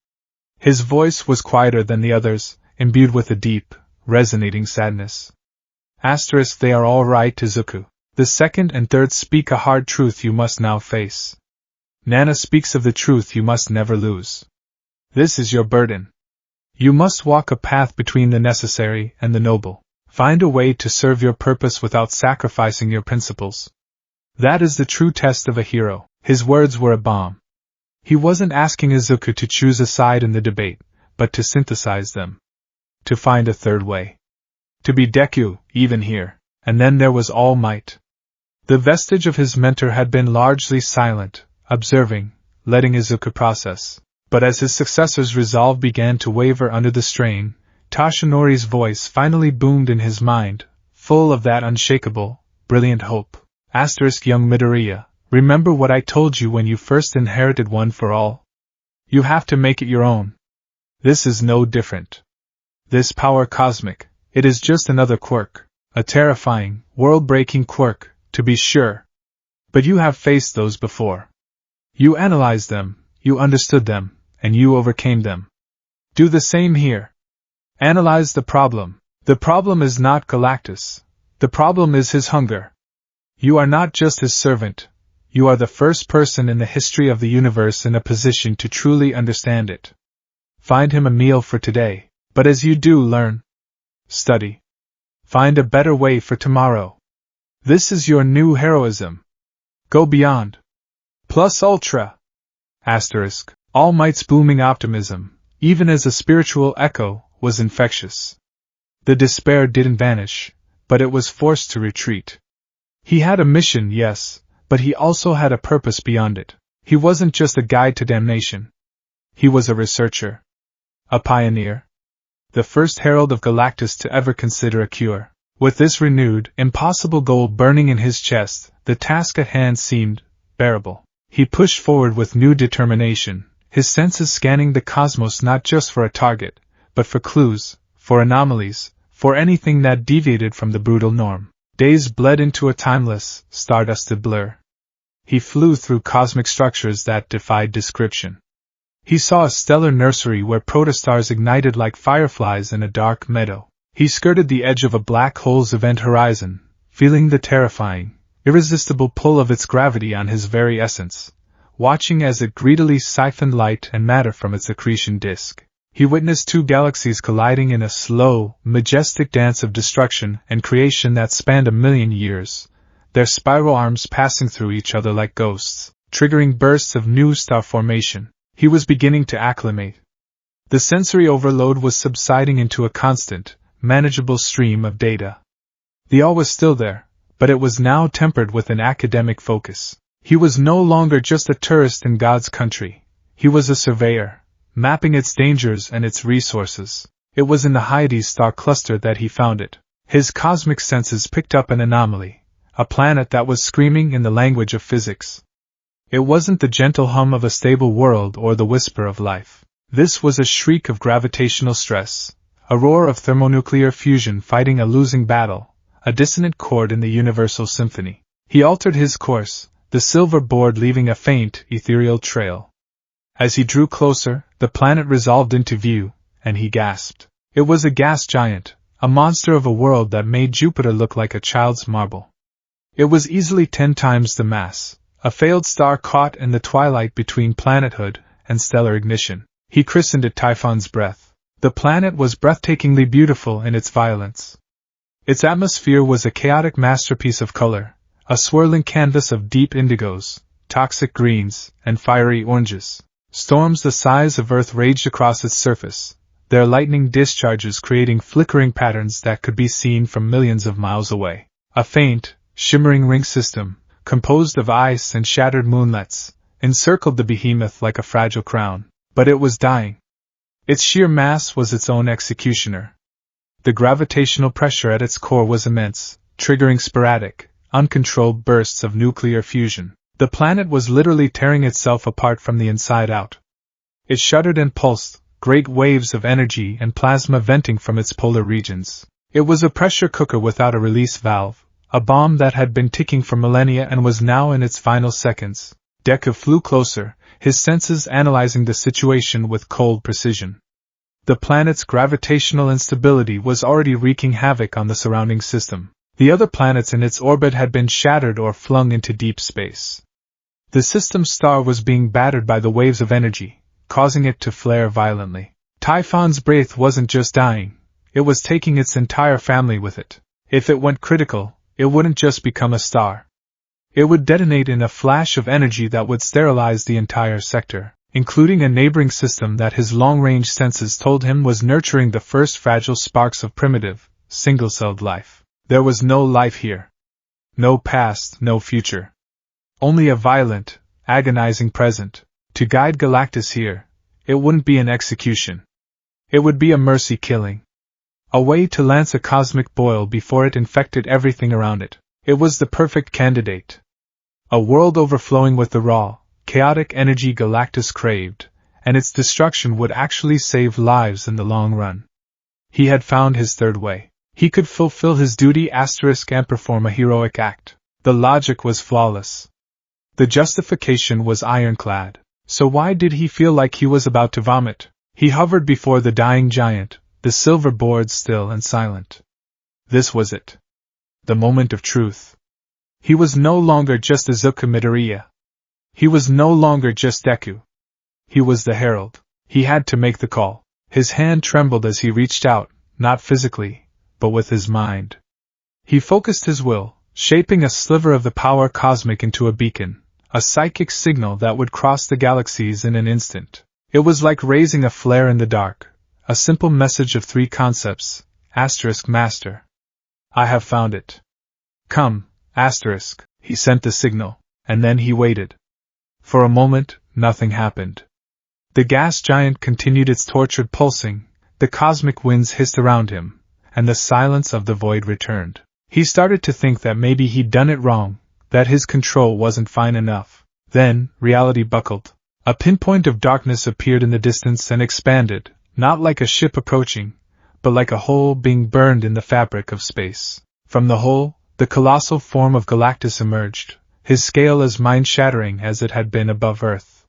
His voice was quieter than the others, imbued with a deep, resonating sadness. They are all right, Izuku. The second and third speak a hard truth you must now face. Nana speaks of the truth you must never lose. This is your burden. You must walk a path between the necessary and the noble. Find a way to serve your purpose without sacrificing your principles. That is the true test of a hero. His words were a balm. He wasn't asking Izuku to choose a side in the debate, but to synthesize them. To find a third way. To be Deku, even here. And then there was All Might. The vestige of his mentor had been largely silent, observing, letting Izuku process. But as his successor's resolve began to waver under the strain, Tashinori's voice finally boomed in his mind, full of that unshakable, brilliant hope. Young Midoriya, Remember what I told you when you first inherited One for All? You have to make it your own. This is no different. This power cosmic, it is just another quirk, a terrifying, world-breaking quirk, to be sure. But you have faced those before. You analyzed them, you understood them, and you overcame them. Do the same here. Analyze the problem. The problem is not Galactus. The problem is his hunger. You are not just his servant. You are the first person in the history of the universe in a position to truly understand it. Find him a meal for today, but as you do learn, study. Find a better way for tomorrow. This is your new heroism. Go beyond. Plus ultra. Asterisk. All Might's booming optimism, even as a spiritual echo, was infectious. The despair didn't vanish, but it was forced to retreat. He had a mission, yes, but he also had a purpose beyond it. He wasn't just a guide to damnation. He was a researcher. A pioneer. The first Herald of Galactus to ever consider a cure. With this renewed, impossible goal burning in his chest, the task at hand seemed bearable. He pushed forward with new determination, his senses scanning the cosmos not just for a target, but for clues, for anomalies, for anything that deviated from the brutal norm. Days bled into a timeless, stardusted blur. He flew through cosmic structures that defied description. He saw a stellar nursery where protostars ignited like fireflies in a dark meadow. He skirted the edge of a black hole's event horizon, feeling the terrifying, irresistible pull of its gravity on his very essence, watching as it greedily siphoned light and matter from its accretion disk. He witnessed two galaxies colliding in a slow, majestic dance of destruction and creation that spanned 1,000,000 years, their spiral arms passing through each other like ghosts, triggering bursts of new star formation. He was beginning to acclimate. The sensory overload was subsiding into a constant, manageable stream of data. The awe was still there, but it was now tempered with an academic focus. He was no longer just a tourist in God's country. He was a surveyor, mapping its dangers and its resources. It was in the Hyades star cluster that he found it. His cosmic senses picked up an anomaly, a planet that was screaming in the language of physics. It wasn't the gentle hum of a stable world or the whisper of life. This was a shriek of gravitational stress, a roar of thermonuclear fusion fighting a losing battle, a dissonant chord in the universal symphony. He altered his course, the silver board leaving a faint, ethereal trail. As he drew closer, the planet resolved into view, and he gasped. It was a gas giant, a monster of a world that made Jupiter look like a child's marble. It was easily 10 times the mass, a failed star caught in the twilight between planethood and stellar ignition. He christened it Typhon's Breath. The planet was breathtakingly beautiful in its violence. Its atmosphere was a chaotic masterpiece of color, a swirling canvas of deep indigos, toxic greens, and fiery oranges. Storms the size of Earth raged across its surface, their lightning discharges creating flickering patterns that could be seen from millions of miles away. A faint, shimmering ring system, composed of ice and shattered moonlets, encircled the behemoth like a fragile crown. But it was dying. Its sheer mass was its own executioner. The gravitational pressure at its core was immense, triggering sporadic, uncontrolled bursts of nuclear fusion. The planet was literally tearing itself apart from the inside out. It shuddered and pulsed, great waves of energy and plasma venting from its polar regions. It was a pressure cooker without a release valve, a bomb that had been ticking for millennia and was now in its final seconds. Deku flew closer, his senses analyzing the situation with cold precision. The planet's gravitational instability was already wreaking havoc on the surrounding system. The other planets in its orbit had been shattered or flung into deep space. The system's star was being battered by the waves of energy, causing it to flare violently. Typhon's Breath wasn't just dying, it was taking its entire family with it. If it went critical, it wouldn't just become a star. It would detonate in a flash of energy that would sterilize the entire sector, including a neighboring system that his long-range senses told him was nurturing the first fragile sparks of primitive, single-celled life. There was no life here. No past, no future. Only a violent, agonizing present. To guide Galactus here, it wouldn't be an execution. It would be a mercy killing. A way to lance a cosmic boil before it infected everything around it. It was the perfect candidate. A world overflowing with the raw, chaotic energy Galactus craved, and its destruction would actually save lives in the long run. He had found his third way. He could fulfill his duty and perform a heroic act. The logic was flawless. The justification was ironclad. So why did he feel like he was about to vomit? He hovered before the dying giant, the silver board still and silent. This was it. The moment of truth. He was no longer just Izuku Midoriya. He was no longer just Deku. He was the Herald. He had to make the call. His hand trembled as he reached out, not physically, but with his mind. He focused his will, shaping a sliver of the power cosmic into a beacon, a psychic signal that would cross the galaxies in an instant. It was like raising a flare in the dark, a simple message of three concepts, Master. I have found it. Come, he sent the signal, and then he waited. For a moment, nothing happened. The gas giant continued its tortured pulsing, the cosmic winds hissed around him, and the silence of the void returned. He started to think that maybe he'd done it wrong, that his control wasn't fine enough. Then, reality buckled. A pinpoint of darkness appeared in the distance and expanded, not like a ship approaching, but like a hole being burned in the fabric of space. From the hole, the colossal form of Galactus emerged, his scale as mind-shattering as it had been above Earth.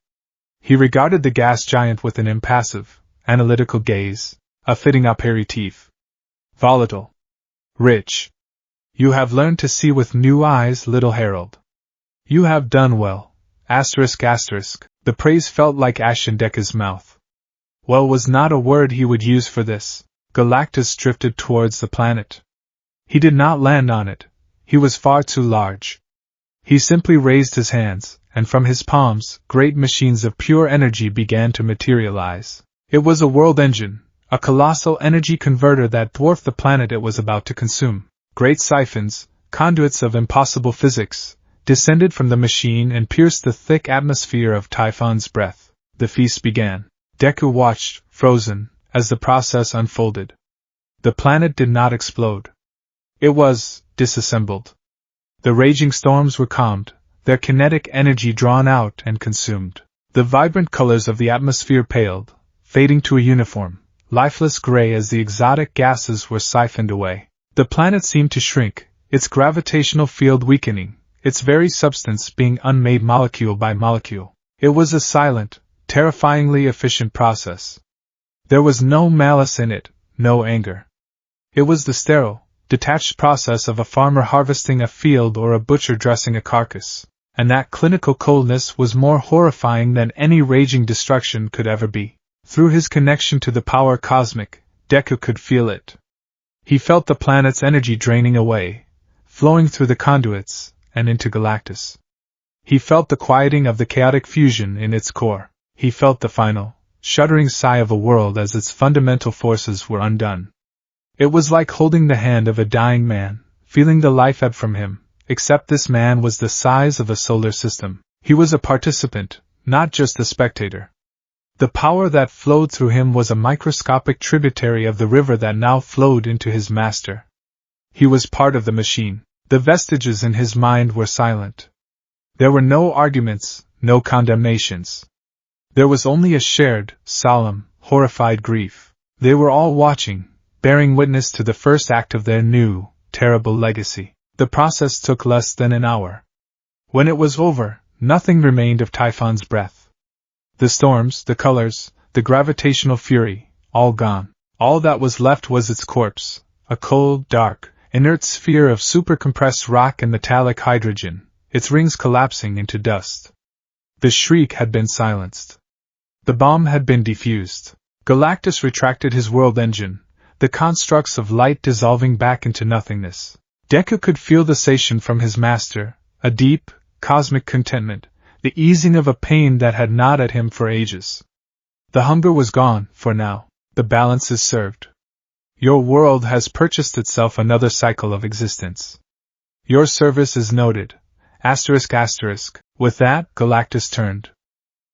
He regarded the gas giant with an impassive, analytical gaze, a fitting aperitif. Volatile. Rich. You have learned to see with new eyes, little Herald. You have done well. The praise felt like ash in Deku's mouth. Well was not a word he would use for this. Galactus drifted towards the planet. He did not land on it. He was far too large. He simply raised his hands, and from his palms, great machines of pure energy began to materialize. It was a world engine, a colossal energy converter that dwarfed the planet it was about to consume. Great siphons, conduits of impossible physics, descended from the machine and pierced the thick atmosphere of Typhon's breath. The feast began. Deku watched, frozen, as the process unfolded. The planet did not explode. It was disassembled. The raging storms were calmed, their kinetic energy drawn out and consumed. The vibrant colors of the atmosphere paled, fading to a uniform, lifeless gray as the exotic gases were siphoned away. The planet seemed to shrink, its gravitational field weakening, its very substance being unmade molecule by molecule. It was a silent, terrifyingly efficient process. There was no malice in it, no anger. It was the sterile, detached process of a farmer harvesting a field or a butcher dressing a carcass, and that clinical coldness was more horrifying than any raging destruction could ever be. Through his connection to the power cosmic, Deku could feel it. He felt the planet's energy draining away, flowing through the conduits, and into Galactus. He felt the quieting of the chaotic fusion in its core. He felt the final, shuddering sigh of a world as its fundamental forces were undone. It was like holding the hand of a dying man, feeling the life ebb from him, except this man was the size of a solar system. He was a participant, not just a spectator. The power that flowed through him was a microscopic tributary of the river that now flowed into his master. He was part of the machine. The vestiges in his mind were silent. There were no arguments, no condemnations. There was only a shared, solemn, horrified grief. They were all watching, bearing witness to the first act of their new, terrible legacy. The process took less than an hour. When it was over, nothing remained of Typhon's breath. The storms, the colors, the gravitational fury, all gone. All that was left was its corpse, a cold, dark, inert sphere of supercompressed rock and metallic hydrogen, its rings collapsing into dust. The shriek had been silenced. The bomb had been defused. Galactus retracted his world engine, the constructs of light dissolving back into nothingness. Deku could feel the satiation from his master, a deep, cosmic contentment, the easing of a pain that had gnawed at him for ages. The hunger was gone, for now. The balance is served. Your world has purchased itself another cycle of existence. Your service is noted. ****. With that, Galactus turned.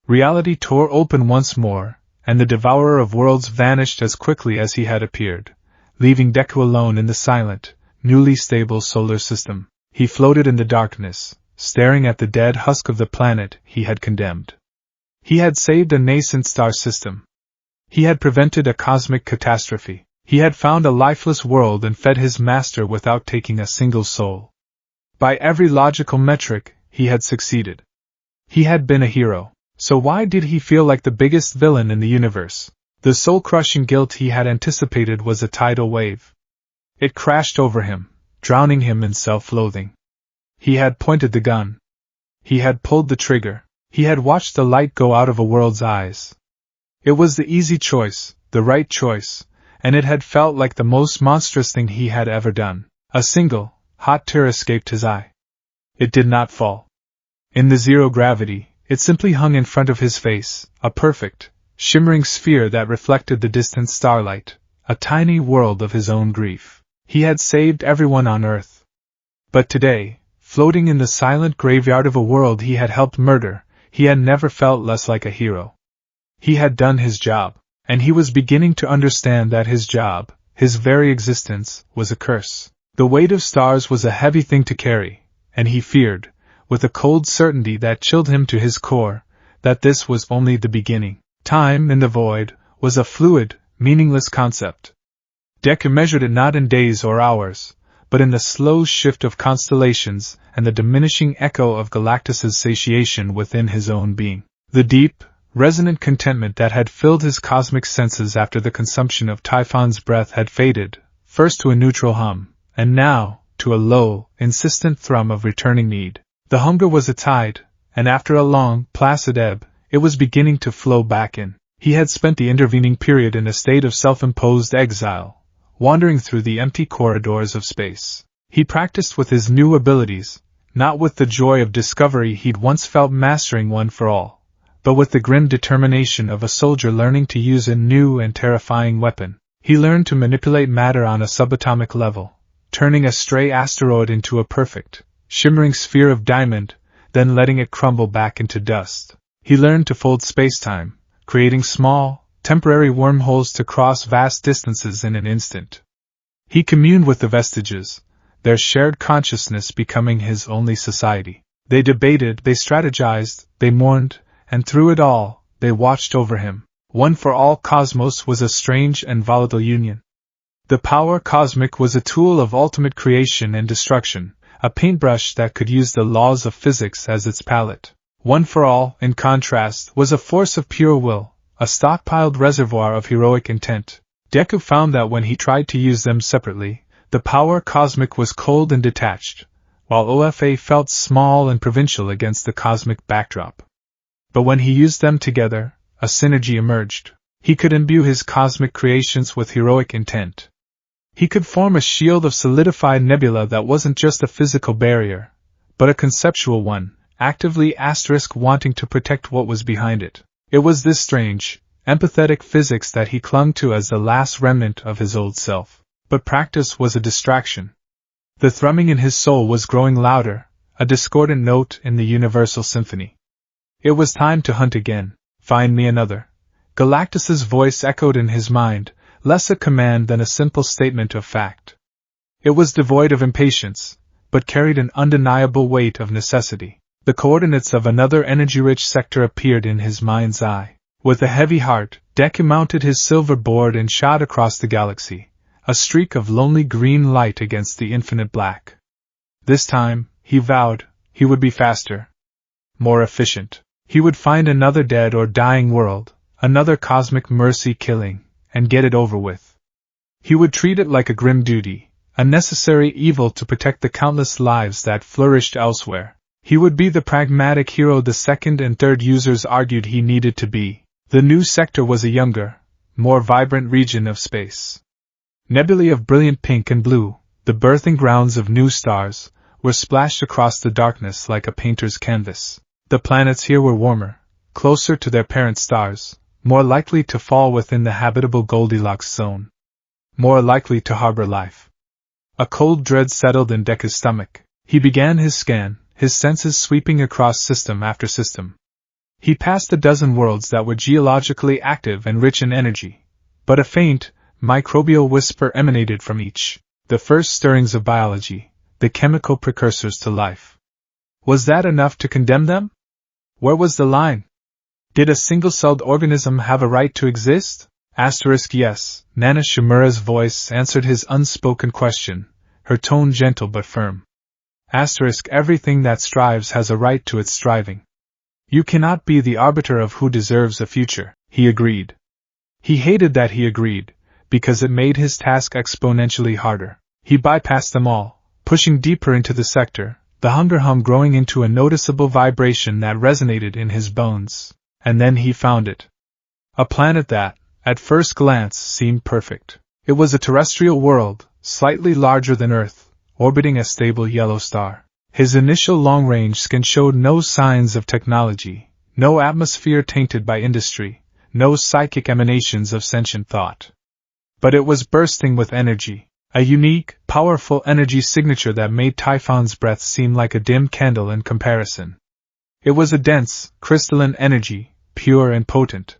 Reality tore open once more, and the devourer of worlds vanished as quickly as he had appeared, leaving Deku alone in the silent, newly stable solar system. He floated in the darkness, staring at the dead husk of the planet he had condemned. He had saved a nascent star system. He had prevented a cosmic catastrophe. He had found a lifeless world and fed his master without taking a single soul. By every logical metric, he had succeeded. He had been a hero. So why did he feel like the biggest villain in the universe? The soul-crushing guilt he had anticipated was a tidal wave. It crashed over him, drowning him in self-loathing. He had pointed the gun. He had pulled the trigger. He had watched the light go out of a world's eyes. It was the easy choice, the right choice, and it had felt like the most monstrous thing he had ever done. A single, hot tear escaped his eye. It did not fall. In the zero gravity, it simply hung in front of his face, a perfect, shimmering sphere that reflected the distant starlight, a tiny world of his own grief. He had saved everyone on Earth. But today, floating in the silent graveyard of a world he had helped murder, he had never felt less like a hero. He had done his job, and he was beginning to understand that his job, his very existence, was a curse. The weight of stars was a heavy thing to carry, and he feared, with a cold certainty that chilled him to his core, that this was only the beginning. Time, in the void, was a fluid, meaningless concept. Deku measured it not in days or hours, but in the slow shift of constellations and the diminishing echo of Galactus's satiation within his own being. The deep, resonant contentment that had filled his cosmic senses after the consumption of Typhon's breath had faded, first to a neutral hum, and now, to a low, insistent thrum of returning need. The hunger was a tide, and after a long, placid ebb, it was beginning to flow back in. He had spent the intervening period in a state of self-imposed exile, wandering through the empty corridors of space. He practiced with his new abilities, not with the joy of discovery he'd once felt mastering one for all, but with the grim determination of a soldier learning to use a new and terrifying weapon. He learned to manipulate matter on a subatomic level, turning a stray asteroid into a perfect, shimmering sphere of diamond, then letting it crumble back into dust. He learned to fold spacetime, creating small, temporary wormholes to cross vast distances in an instant. He communed with the vestiges, their shared consciousness becoming his only society. They debated, they strategized, they mourned, and through it all, they watched over him. One for all cosmos was a strange and volatile union. The power cosmic was a tool of ultimate creation and destruction, a paintbrush that could use the laws of physics as its palette. One for all, in contrast, was a force of pure will, a stockpiled reservoir of heroic intent. Deku found that when he tried to use them separately, the power cosmic was cold and detached, while OFA felt small and provincial against the cosmic backdrop. But when he used them together, a synergy emerged. He could imbue his cosmic creations with heroic intent. He could form a shield of solidified nebula that wasn't just a physical barrier, but a conceptual one, actively wanting to protect what was behind it. It was this strange, empathetic physics that he clung to as the last remnant of his old self. But practice was a distraction. The thrumming in his soul was growing louder, a discordant note in the universal symphony. It was time to hunt again. Find me another. Galactus's voice echoed in his mind, less a command than a simple statement of fact. It was devoid of impatience, but carried an undeniable weight of necessity. The coordinates of another energy-rich sector appeared in his mind's eye. With a heavy heart, Deku mounted his silver board and shot across the galaxy, a streak of lonely green light against the infinite black. This time, he vowed, he would be faster, more efficient. He would find another dead or dying world, another cosmic mercy killing, and get it over with. He would treat it like a grim duty, a necessary evil to protect the countless lives that flourished elsewhere. He would be the pragmatic hero the second and third users argued he needed to be. The new sector was a younger, more vibrant region of space. Nebulae of brilliant pink and blue, the birthing grounds of new stars, were splashed across the darkness like a painter's canvas. The planets here were warmer, closer to their parent stars, more likely to fall within the habitable Goldilocks zone, more likely to harbor life. A cold dread settled in Deku's stomach. He began his scan, his senses sweeping across system after system. He passed a dozen worlds that were geologically active and rich in energy, but a faint, microbial whisper emanated from each, the first stirrings of biology, the chemical precursors to life. Was that enough to condemn them? Where was the line? Did a single-celled organism have a right to exist? Yes, Nana Shimura's voice answered his unspoken question, her tone gentle but firm. Everything that strives has a right to its striving. You cannot be the arbiter of who deserves a future, he agreed. He hated that he agreed, because it made his task exponentially harder. He bypassed them all, pushing deeper into the sector, the hunger hum growing into a noticeable vibration that resonated in his bones. And then he found it. A planet that, at first glance, seemed perfect. It was a terrestrial world, slightly larger than Earth, orbiting a stable yellow star. His initial long-range scan showed no signs of technology, no atmosphere tainted by industry, no psychic emanations of sentient thought. But it was bursting with energy, a unique, powerful energy signature that made Typhon's breath seem like a dim candle in comparison. It was a dense, crystalline energy, pure and potent.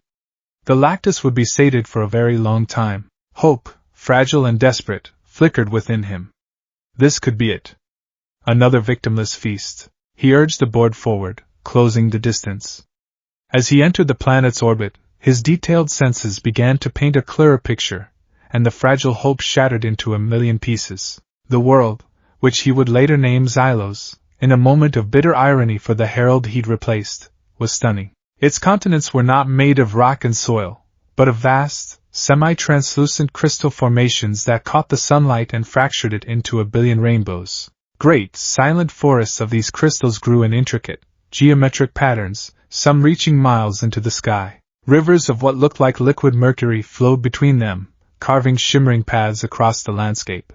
Galactus would be sated for a very long time. Hope, fragile and desperate, flickered within him. This could be it. Another victimless feast. He urged the board forward, closing the distance. As he entered the planet's orbit, his detailed senses began to paint a clearer picture, and the fragile hope shattered into a million pieces. The world, which he would later name Xylos, in a moment of bitter irony for the Herald he'd replaced, was stunning. Its continents were not made of rock and soil, but of vast, semi-translucent crystal formations that caught the sunlight and fractured it into a billion rainbows. Great, silent forests of these crystals grew in intricate, geometric patterns, some reaching miles into the sky. Rivers of what looked like liquid mercury flowed between them, carving shimmering paths across the landscape.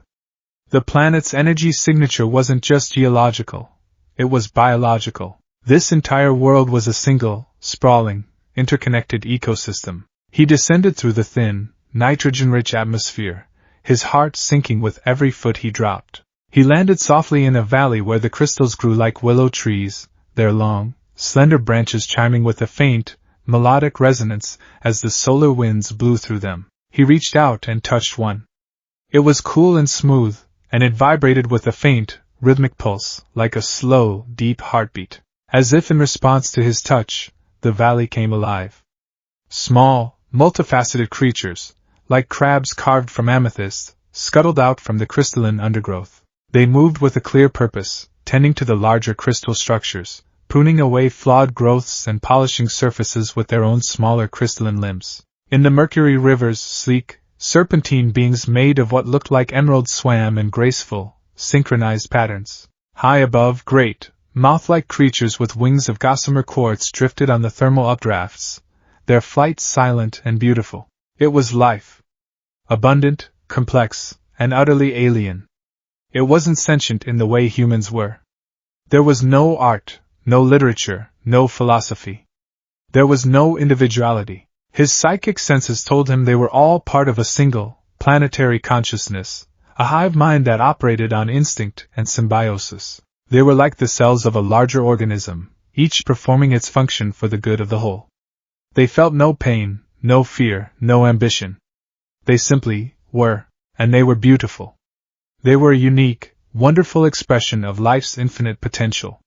The planet's energy signature wasn't just geological, it was biological. This entire world was a single, sprawling, interconnected ecosystem. He descended through the thin, nitrogen-rich atmosphere, his heart sinking with every foot he dropped. He landed softly in a valley where the crystals grew like willow trees, their long, slender branches chiming with a faint, melodic resonance as the solar winds blew through them. He reached out and touched one. It was cool and smooth, and it vibrated with a faint, rhythmic pulse, like a slow, deep heartbeat. As if in response to his touch, the valley came alive. Small, multifaceted creatures, like crabs carved from amethyst, scuttled out from the crystalline undergrowth. They moved with a clear purpose, tending to the larger crystal structures, pruning away flawed growths and polishing surfaces with their own smaller crystalline limbs. In the mercury rivers, sleek, serpentine beings made of what looked like emeralds swam in graceful, synchronized patterns. High above, great, moth-like creatures with wings of gossamer quartz drifted on the thermal updrafts, their flight silent and beautiful. It was life. Abundant, complex, and utterly alien. It wasn't sentient in the way humans were. There was no art, no literature, no philosophy. There was no individuality. His psychic senses told him they were all part of a single, planetary consciousness, a hive mind that operated on instinct and symbiosis. They were like the cells of a larger organism, each performing its function for the good of the whole. They felt no pain, no fear, no ambition. They simply were, and they were beautiful. They were a unique, wonderful expression of life's infinite potential.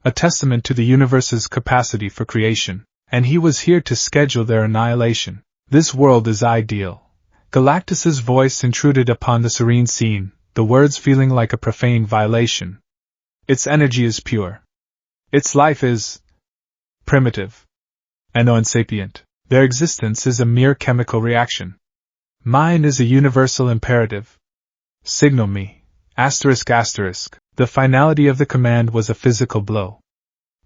A testament to the universe's capacity for creation, and he was here to schedule their annihilation. This world is ideal. Galactus's voice intruded upon the serene scene, the words feeling like a profane violation. Its energy is pure. Its life is primitive and insapient. Their existence is a mere chemical reaction. Mine is a universal imperative. Signal me. ****. The finality of the command was a physical blow.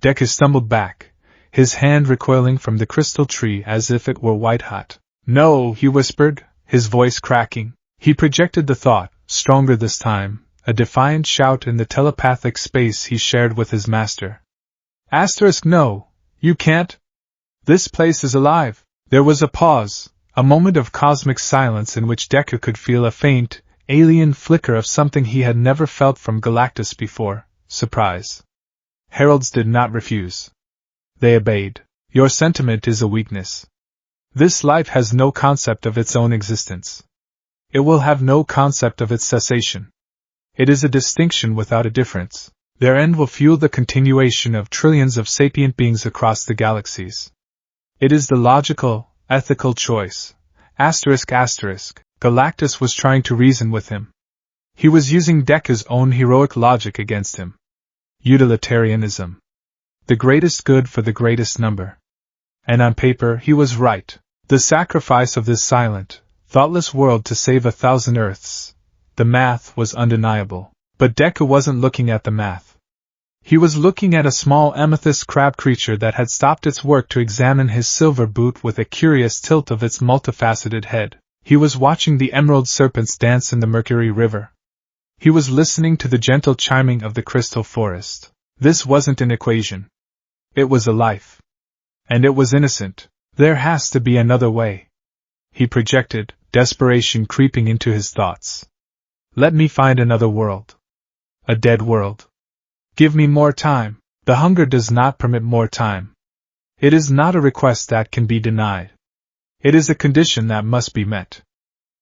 Deku stumbled back, his hand recoiling from the crystal tree as if it were white-hot. No, he whispered, his voice cracking. He projected the thought, stronger this time, a defiant shout in the telepathic space he shared with his master. No, you can't. This place is alive. There was a pause, a moment of cosmic silence in which Deku could feel a faint, alien flicker of something he had never felt from Galactus before, surprise. Heralds did not refuse. They obeyed. Your sentiment is a weakness. This life has no concept of its own existence. It will have no concept of its cessation. It is a distinction without a difference. Their end will fuel the continuation of trillions of sapient beings across the galaxies. It is the logical, ethical choice. Galactus was trying to reason with him. He was using Deku's own heroic logic against him. Utilitarianism. The greatest good for the greatest number. And on paper, he was right. The sacrifice of this silent, thoughtless world to save 1,000 Earths. The math was undeniable. But Deku wasn't looking at the math. He was looking at a small amethyst crab creature that had stopped its work to examine his silver boot with a curious tilt of its multifaceted head. He was watching the emerald serpents dance in the Mercury River. He was listening to the gentle chiming of the crystal forest. This wasn't an equation. It was a life. And it was innocent. There has to be another way. He projected, desperation creeping into his thoughts. Let me find another world. A dead world. Give me more time. The hunger does not permit more time. It is not a request that can be denied. It is a condition that must be met.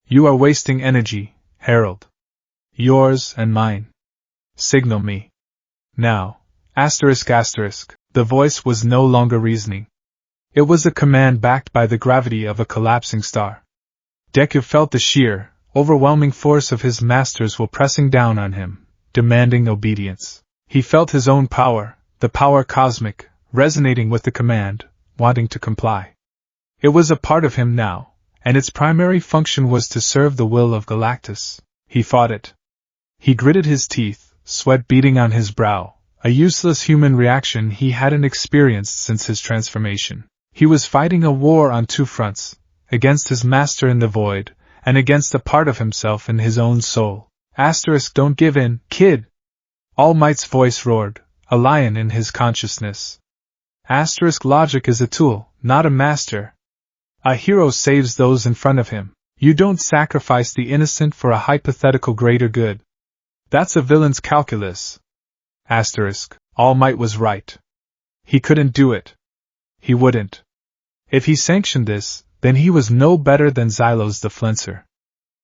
You are wasting energy, Herald. Yours and mine. Signal me. Now. The voice was no longer reasoning. It was a command backed by the gravity of a collapsing star. Deku felt the sheer, overwhelming force of his master's will pressing down on him, demanding obedience. He felt his own power, the power cosmic, resonating with the command, wanting to comply. It was a part of him now, and its primary function was to serve the will of Galactus. He fought it. He gritted his teeth, sweat beading on his brow, a useless human reaction he hadn't experienced since his transformation. He was fighting a war on two fronts, against his master in the void, and against a part of himself in his own soul. Don't give in, kid! All Might's voice roared, a lion in his consciousness. Logic is a tool, not a master. A hero saves those in front of him. You don't sacrifice the innocent for a hypothetical greater good. That's a villain's calculus. All Might was right. He couldn't do it. He wouldn't. If he sanctioned this, then he was no better than Xylos the Flencer.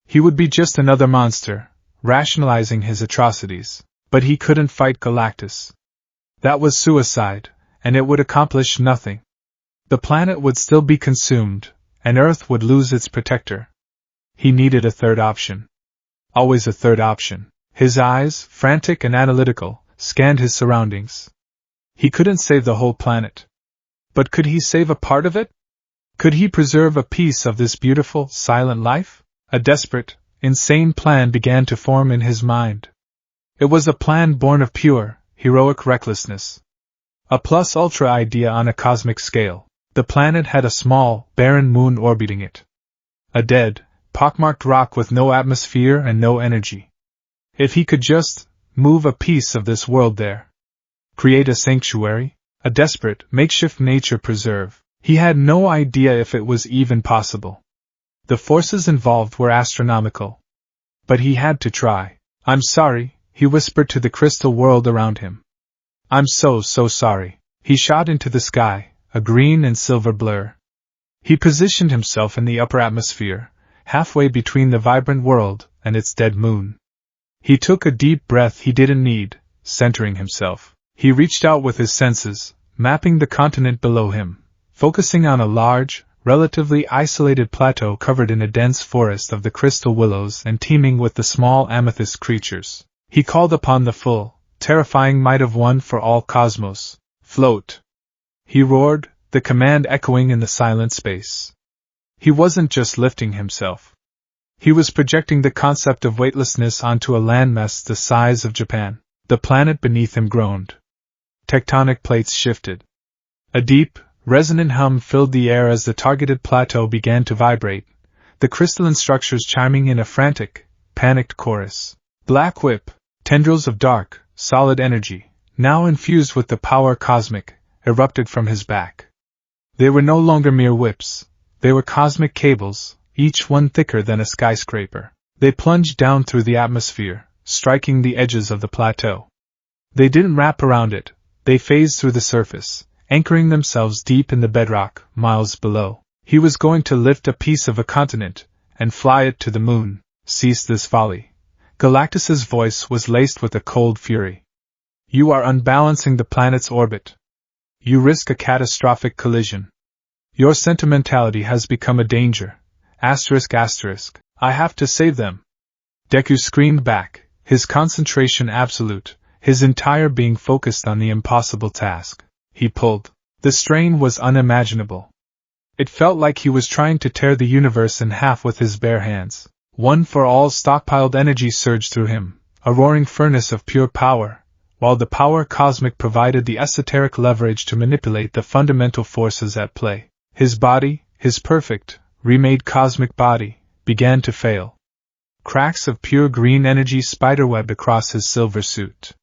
He would be just another monster, rationalizing his atrocities. But he couldn't fight Galactus. That was suicide, and it would accomplish nothing. The planet would still be consumed, and Earth would lose its protector. He needed a third option. Always a third option. His eyes, frantic and analytical, scanned his surroundings. He couldn't save the whole planet. But could he save a part of it? Could he preserve a piece of this beautiful, silent life? A desperate, insane plan began to form in his mind. It was a plan born of pure, heroic recklessness. A plus-ultra idea on a cosmic scale. The planet had a small, barren moon orbiting it. A dead, pockmarked rock with no atmosphere and no energy. If he could just move a piece of this world there. Create a sanctuary, a desperate, makeshift nature preserve. He had no idea if it was even possible. The forces involved were astronomical. But he had to try. I'm sorry, he whispered to the crystal world around him. I'm so sorry. He shot into the sky, a green and silver blur. He positioned himself in the upper atmosphere, halfway between the vibrant world and its dead moon. He took a deep breath he didn't need, centering himself. He reached out with his senses, mapping the continent below him, focusing on a large, relatively isolated plateau covered in a dense forest of the crystal willows and teeming with the small amethyst creatures. He called upon the full, terrifying might of one for all cosmos. Float! He roared, the command echoing in the silent space. He wasn't just lifting himself. He was projecting the concept of weightlessness onto a landmass the size of Japan. The planet beneath him groaned. Tectonic plates shifted. A deep, resonant hum filled the air as the targeted plateau began to vibrate, the crystalline structures chiming in a frantic, panicked chorus. Black whip, tendrils of dark, solid energy, now infused with the power cosmic, erupted from his back. They were no longer mere whips, they were cosmic cables, each one thicker than a skyscraper. They plunged down through the atmosphere, striking the edges of the plateau. They didn't wrap around it, they phased through the surface, anchoring themselves deep in the bedrock, miles below. He was going to lift a piece of a continent, and fly it to the moon. Cease this folly. Galactus's voice was laced with a cold fury. You are unbalancing the planet's orbit. You risk a catastrophic collision. Your sentimentality has become a danger. Asterisk. I have to save them. Deku screamed back, his concentration absolute, his entire being focused on the impossible task. He pulled. The strain was unimaginable. It felt like he was trying to tear the universe in half with his bare hands. One for all stockpiled energy surged through him, a roaring furnace of pure power, while the power cosmic provided the esoteric leverage to manipulate the fundamental forces at play. His body, his perfect, remade cosmic body, began to fail. Cracks of pure green energy spiderwebbed across his silver suit.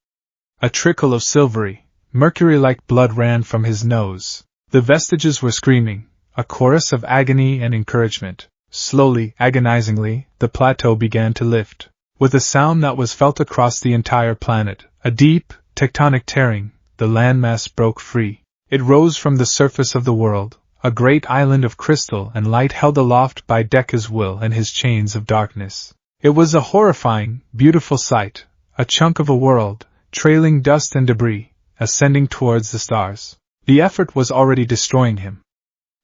A trickle of silvery, mercury-like blood ran from his nose. The vestiges were screaming, a chorus of agony and encouragement. Slowly, agonizingly, the plateau began to lift. With a sound that was felt across the entire planet, a deep, tectonic tearing, the landmass broke free. It rose from the surface of the world, a great island of crystal and light held aloft by Deku's will and his chains of darkness. It was a horrifying, beautiful sight, a chunk of a world, trailing dust and debris, ascending towards the stars. The effort was already destroying him.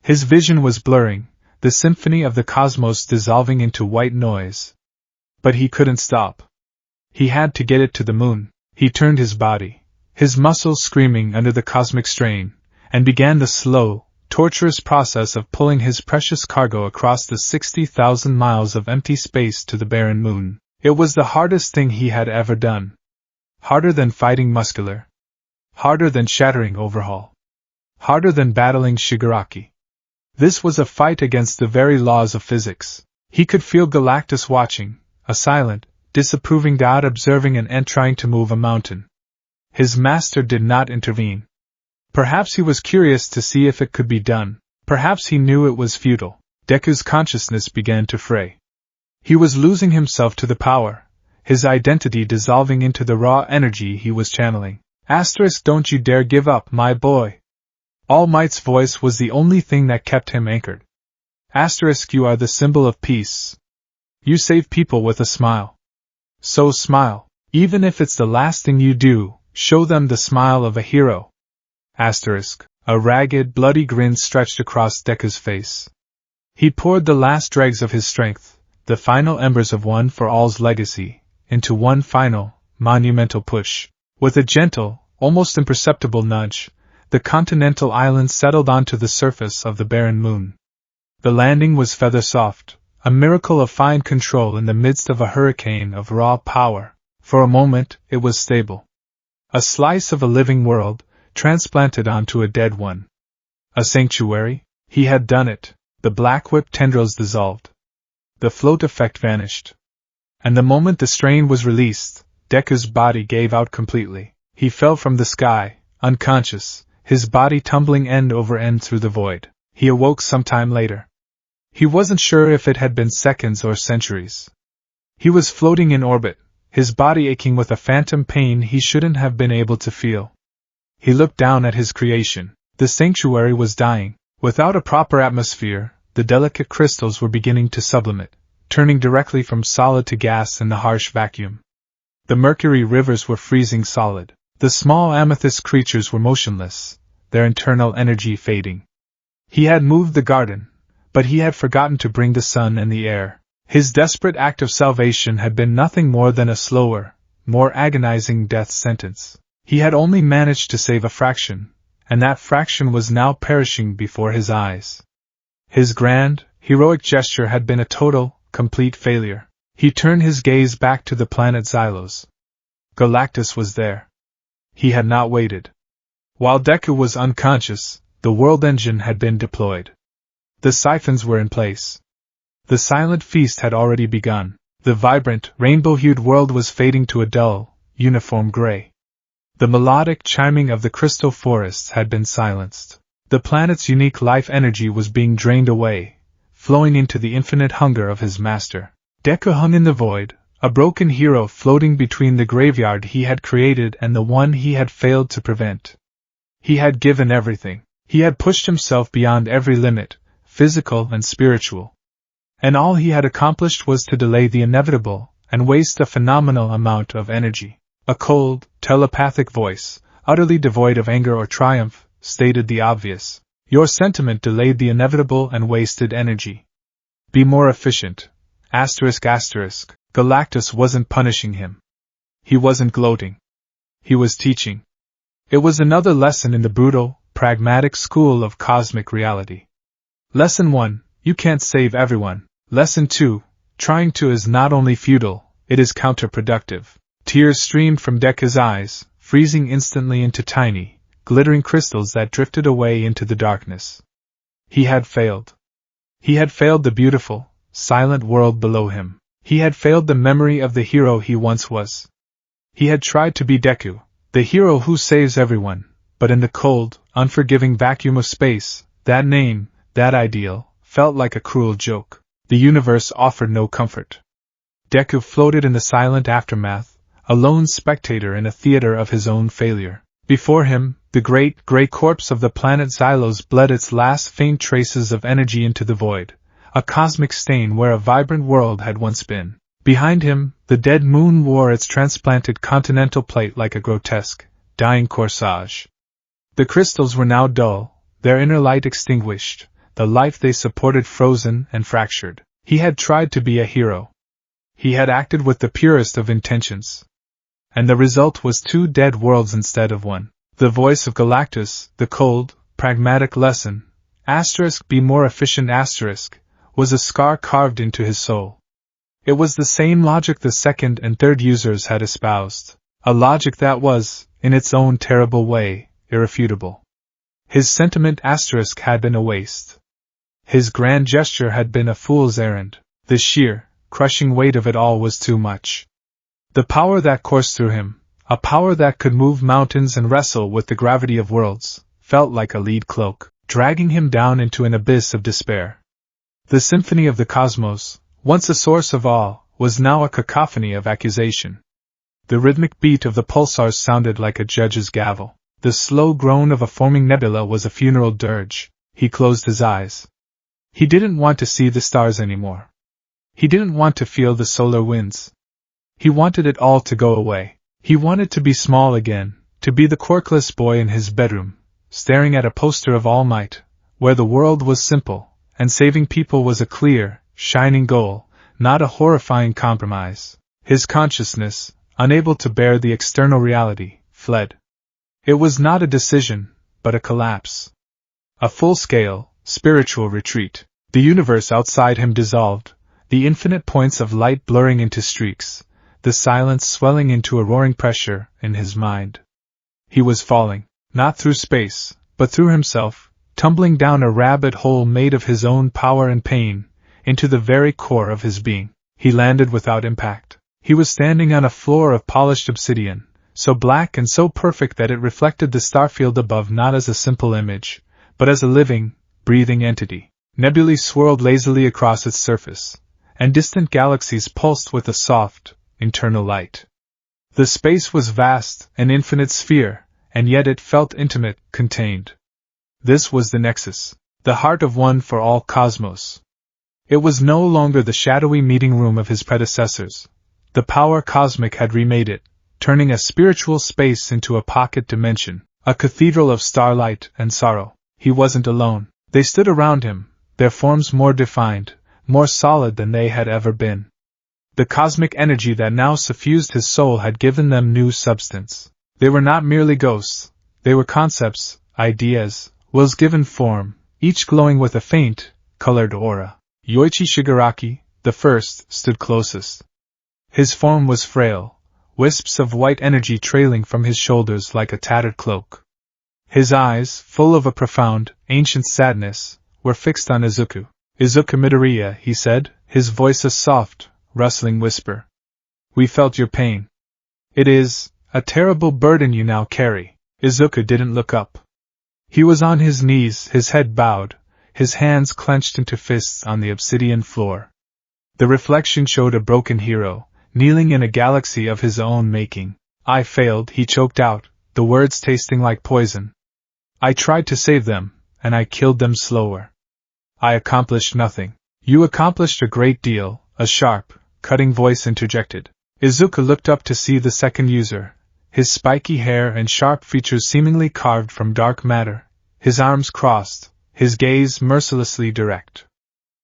His vision was blurring, the symphony of the cosmos dissolving into white noise. But he couldn't stop. He had to get it to the moon. He turned his body, his muscles screaming under the cosmic strain, and began the slow, torturous process of pulling his precious cargo across the 60,000 miles of empty space to the barren moon. It was the hardest thing he had ever done. Harder than fighting Muscular. Harder than shattering Overhaul. Harder than battling Shigaraki. This was a fight against the very laws of physics. He could feel Galactus watching, a silent, disapproving god observing an ant trying to move a mountain. His master did not intervene. Perhaps he was curious to see if it could be done. Perhaps he knew it was futile. Deku's consciousness began to fray. He was losing himself to the power, his identity dissolving into the raw energy he was channeling. Don't you dare give up, my boy. All Might's voice was the only thing that kept him anchored. You are the symbol of peace. You save people with a smile. So smile. Even if it's the last thing you do, show them the smile of a hero. A ragged, bloody grin stretched across Deku's face. He poured the last dregs of his strength, the final embers of One for All's legacy, into one final, monumental push. With a gentle, almost imperceptible nudge, the continental island settled onto the surface of the barren moon. The landing was feather-soft, a miracle of fine control in the midst of a hurricane of raw power. For a moment, it was stable. A slice of a living world, transplanted onto a dead one. A sanctuary? He had done it. The black whip tendrils dissolved. The float effect vanished. And the moment the strain was released, Deku's body gave out completely. He fell from the sky, unconscious, his body tumbling end over end through the void. He awoke some time later. He wasn't sure if it had been seconds or centuries. He was floating in orbit, his body aching with a phantom pain he shouldn't have been able to feel. He looked down at his creation. The sanctuary was dying. Without a proper atmosphere, the delicate crystals were beginning to sublimate, turning directly from solid to gas in the harsh vacuum. The mercury rivers were freezing solid. The small amethyst creatures were motionless, their internal energy fading. He had moved the garden, but he had forgotten to bring the sun and the air. His desperate act of salvation had been nothing more than a slower, more agonizing death sentence. He had only managed to save a fraction, and that fraction was now perishing before his eyes. His grand, heroic gesture had been a total, complete failure. He turned his gaze back to the planet Xylos. Galactus was there. He had not waited. While Deku was unconscious, the world engine had been deployed. The siphons were in place. The silent feast had already begun. The vibrant, rainbow-hued world was fading to a dull, uniform gray. The melodic chiming of the crystal forests had been silenced. The planet's unique life energy was being drained away, flowing into the infinite hunger of his master. Deku hung in the void, a broken hero floating between the graveyard he had created and the one he had failed to prevent. He had given everything. He had pushed himself beyond every limit, physical and spiritual. And all he had accomplished was to delay the inevitable, and waste a phenomenal amount of energy. A cold, telepathic voice, utterly devoid of anger or triumph, stated the obvious. Your sentiment delayed the inevitable and wasted energy. Be more efficient. Galactus wasn't punishing him. He wasn't gloating. He was teaching. It was another lesson in the brutal, pragmatic school of cosmic reality. Lesson 1, you can't save everyone. Lesson 2, trying to is not only futile, it is counterproductive. Tears streamed from Deku's eyes, freezing instantly into tiny, glittering crystals that drifted away into the darkness. He had failed. He had failed the beautiful, silent world below him. He had failed the memory of the hero he once was. He had tried to be Deku, the hero who saves everyone, but in the cold, unforgiving vacuum of space, that name, that ideal, felt like a cruel joke. The universe offered no comfort. Deku floated in the silent aftermath, a lone spectator in a theater of his own failure. Before him, the great, gray corpse of the planet Xylos bled its last faint traces of energy into the void, a cosmic stain where a vibrant world had once been. Behind him, the dead moon wore its transplanted continental plate like a grotesque, dying corsage. The crystals were now dull, their inner light extinguished, the life they supported frozen and fractured. He had tried to be a hero. He had acted with the purest of intentions. And the result was 2 dead worlds instead of 1. The voice of Galactus, the cold, pragmatic lesson, be more efficient was a scar carved into his soul. It was the same logic the second and third users had espoused, a logic that was, in its own terrible way, irrefutable. His sentiment had been a waste. His grand gesture had been a fool's errand. The sheer, crushing weight of it all was too much. The power that coursed through him, a power that could move mountains and wrestle with the gravity of worlds, felt like a lead cloak, dragging him down into an abyss of despair. The symphony of the cosmos, once a source of awe, was now a cacophony of accusation. The rhythmic beat of the pulsars sounded like a judge's gavel. The slow groan of a forming nebula was a funeral dirge. He closed his eyes. He didn't want to see the stars anymore. He didn't want to feel the solar winds. He wanted it all to go away. He wanted to be small again, to be the quirkless boy in his bedroom, staring at a poster of All Might, where the world was simple, and saving people was a clear, shining goal, not a horrifying compromise. His consciousness, unable to bear the external reality, fled. It was not a decision, but a collapse. A full-scale, spiritual retreat. The universe outside him dissolved, the infinite points of light blurring into streaks, the silence swelling into a roaring pressure in his mind. He was falling, not through space, but through himself, tumbling down a rabbit hole made of his own power and pain, into the very core of his being. He landed without impact. He was standing on a floor of polished obsidian, so black and so perfect that it reflected the starfield above not as a simple image, but as a living, breathing entity. Nebulae swirled lazily across its surface, and distant galaxies pulsed with a soft, internal light. The space was vast, an infinite sphere, and yet it felt intimate, contained. This was the nexus, the heart of one for all cosmos. It was no longer the shadowy meeting room of his predecessors. The power cosmic had remade it, turning a spiritual space into a pocket dimension, a cathedral of starlight and sorrow. He wasn't alone. They stood around him, their forms more defined, more solid than they had ever been. The cosmic energy that now suffused his soul had given them new substance. They were not merely ghosts, they were concepts, ideas, wills given form, each glowing with a faint, colored aura. Yoichi Shigaraki, the first, stood closest. His form was frail, wisps of white energy trailing from his shoulders like a tattered cloak. His eyes, full of a profound, ancient sadness, were fixed on Izuku. "Izuku Midoriya," he said, his voice a soft, rustling whisper. "We felt your pain. It is a terrible burden you now carry." Izuku didn't look up. He was on his knees, his head bowed, his hands clenched into fists on the obsidian floor. The reflection showed a broken hero, kneeling in a galaxy of his own making. "I failed," he choked out, the words tasting like poison. "I tried to save them, and I killed them slower. I accomplished nothing." "You accomplished a great deal," a sharp, cutting voice interjected. Izuku looked up to see the second user, his spiky hair and sharp features seemingly carved from dark matter, his arms crossed, his gaze mercilessly direct.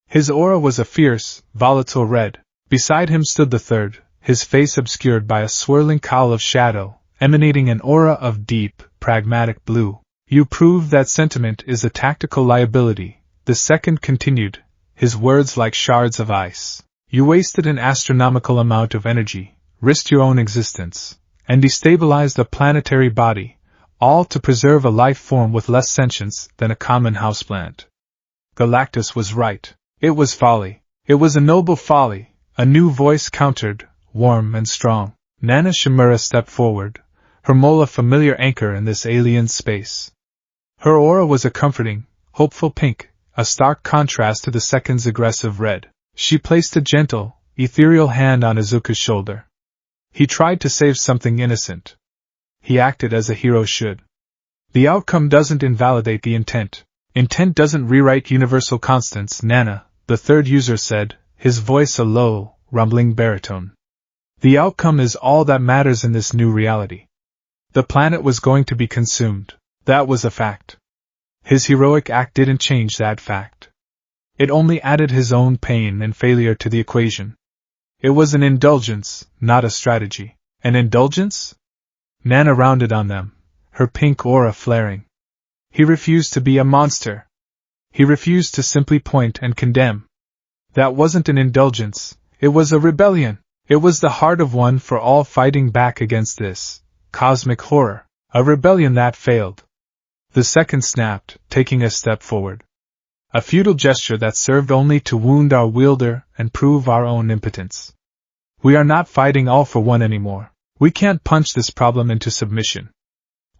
His aura was a fierce, volatile red. Beside him stood the third, his face obscured by a swirling cowl of shadow, emanating an aura of deep, pragmatic blue. You prove that sentiment is a tactical liability, the second continued, his words like shards of ice. You wasted an astronomical amount of energy, risked your own existence, and destabilized a planetary body, all to preserve a life form with less sentience than a common houseplant. Galactus was right. It was folly. It was a noble folly, a new voice countered, warm and strong. Nana Shimura stepped forward, her mole a familiar anchor in this alien space. Her aura was a comforting, hopeful pink, a stark contrast to the second's aggressive red. She placed a gentle, ethereal hand on Izuku's shoulder. He tried to save something innocent. He acted as a hero should. The outcome doesn't invalidate the intent. Intent doesn't rewrite universal constants, Nana, the third user said, his voice a low, rumbling baritone. The outcome is all that matters in this new reality. The planet was going to be consumed. That was a fact. His heroic act didn't change that fact. It only added his own pain and failure to the equation. It was an indulgence, not a strategy. An indulgence? Nana rounded on them, her pink aura flaring. He refused to be a monster. He refused to simply point and condemn. That wasn't an indulgence, it was a rebellion. It was the heart of one for all fighting back against this cosmic horror, a rebellion that failed. The second snapped, taking a step forward. A futile gesture that served only to wound our wielder and prove our own impotence. We are not fighting all for one anymore. We can't punch this problem into submission.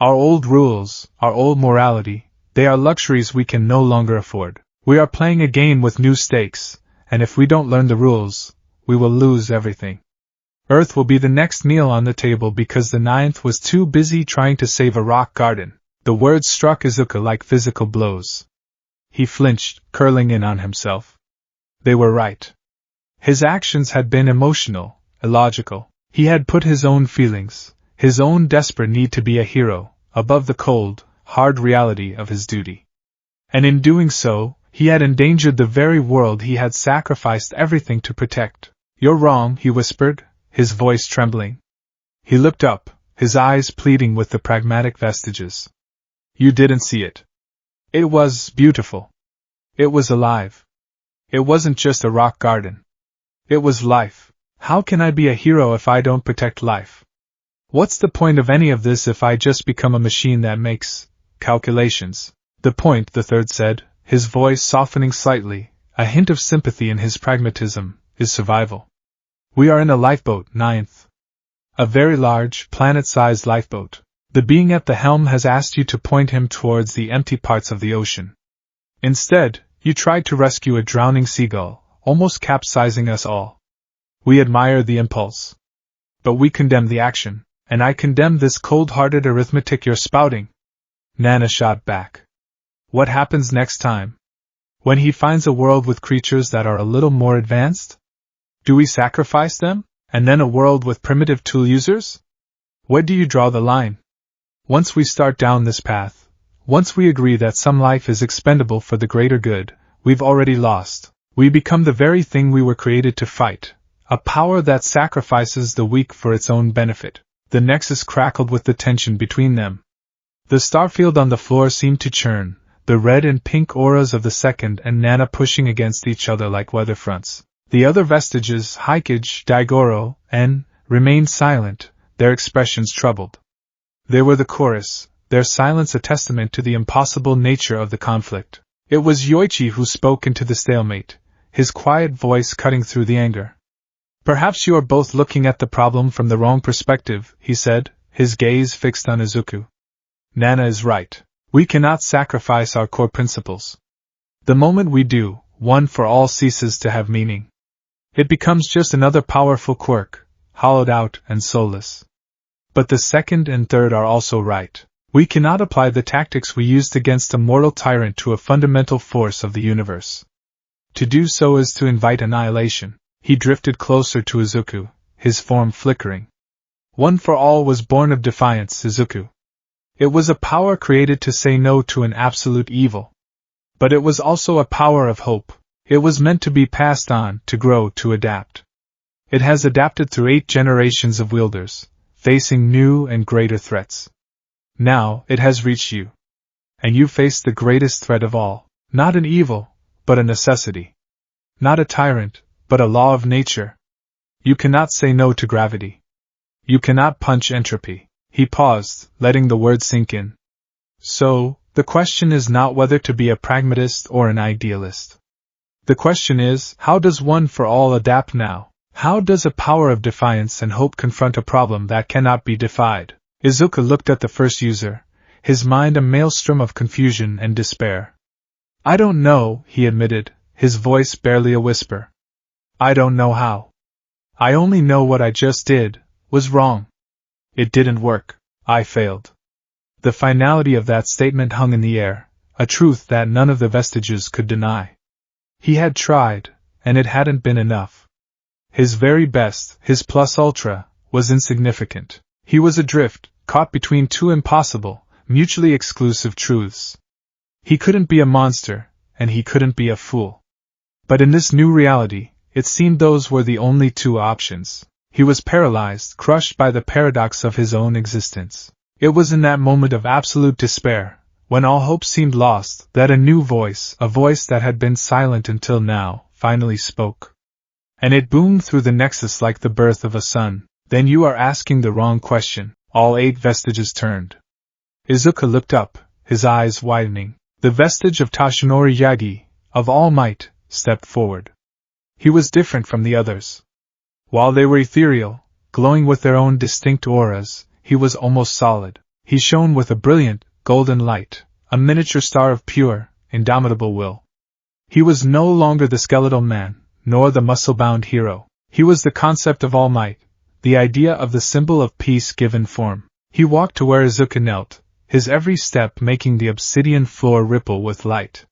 Our old rules, our old morality, they are luxuries we can no longer afford. We are playing a game with new stakes, and if we don't learn the rules, we will lose everything. Earth will be the next meal on the table because the ninth was too busy trying to save a rock garden. The words struck Izuku like physical blows. He flinched, curling in on himself. They were right. His actions had been emotional, illogical. He had put his own feelings, his own desperate need to be a hero, above the cold, hard reality of his duty. And in doing so, he had endangered the very world he had sacrificed everything to protect. You're wrong, he whispered, his voice trembling. He looked up, his eyes pleading with the pragmatic vestiges. You didn't see it. It was beautiful. It was alive. It wasn't just a rock garden. It was life. How can I be a hero if I don't protect life? What's the point of any of this if I just become a machine that makes calculations? The point, the third said, his voice softening slightly, a hint of sympathy in his pragmatism, is survival. We are in a lifeboat, ninth. A very large, planet-sized lifeboat. The being at the helm has asked you to point him towards the empty parts of the ocean. Instead, you tried to rescue a drowning seagull, almost capsizing us all. We admire the impulse. But we condemn the action, and I condemn this cold-hearted arithmetic you're spouting. Nana shot back. What happens next time? When he finds a world with creatures that are a little more advanced? Do we sacrifice them, and then a world with primitive tool users? Where do you draw the line? Once we start down this path, once we agree that some life is expendable for the greater good, we've already lost. We become the very thing we were created to fight, a power that sacrifices the weak for its own benefit. The nexus crackled with the tension between them. The starfield on the floor seemed to churn, the red and pink auras of the second and Nana pushing against each other like weather fronts. The other vestiges, Hikage, Daigoro, and remained silent, their expressions troubled. They were the chorus, their silence a testament to the impossible nature of the conflict. It was Yoichi who spoke into the stalemate, his quiet voice cutting through the anger. Perhaps you are both looking at the problem from the wrong perspective, he said, his gaze fixed on Izuku. Nana is right. We cannot sacrifice our core principles. The moment we do, one for all ceases to have meaning. It becomes just another powerful quirk, hollowed out and soulless. But the second and third are also right. We cannot apply the tactics we used against a mortal tyrant to a fundamental force of the universe. To do so is to invite annihilation. He drifted closer to Izuku, his form flickering. One for all was born of defiance, Izuku. It was a power created to say no to an absolute evil. But it was also a power of hope. It was meant to be passed on, to grow, to adapt. It has adapted through 8 generations of wielders, facing new and greater threats. Now, it has reached you. And you face the greatest threat of all, not an evil, but a necessity. Not a tyrant, but a law of nature. You cannot say no to gravity. You cannot punch entropy. He paused, letting the words sink in. So, the question is not whether to be a pragmatist or an idealist. The question is, how does one for all adapt now? How does a power of defiance and hope confront a problem that cannot be defied? Izuku looked at the first user, his mind a maelstrom of confusion and despair. I don't know, he admitted, his voice barely a whisper. I don't know how. I only know what I just did was wrong. It didn't work. I failed. The finality of that statement hung in the air, a truth that none of the vestiges could deny. He had tried, and it hadn't been enough. His very best, his plus ultra, was insignificant. He was adrift, caught between 2 impossible, mutually exclusive truths. He couldn't be a monster, and he couldn't be a fool. But in this new reality, it seemed those were the only 2 options. He was paralyzed, crushed by the paradox of his own existence. It was in that moment of absolute despair, when all hope seemed lost, that a new voice, a voice that had been silent until now, finally spoke. And it boomed through the nexus like the birth of a sun. Then you are asking the wrong question. All 8 vestiges turned. Izuku looked up, his eyes widening. The vestige of Tashinori Yagi, of All Might, stepped forward. He was different from the others. While they were ethereal, glowing with their own distinct auras, he was almost solid. He shone with a brilliant, golden light, a miniature star of pure, indomitable will. He was no longer the skeletal man, nor the muscle-bound hero. He was the concept of All Might, the idea of the symbol of peace given form. He walked to where Izuku knelt, his every step making the obsidian floor ripple with light.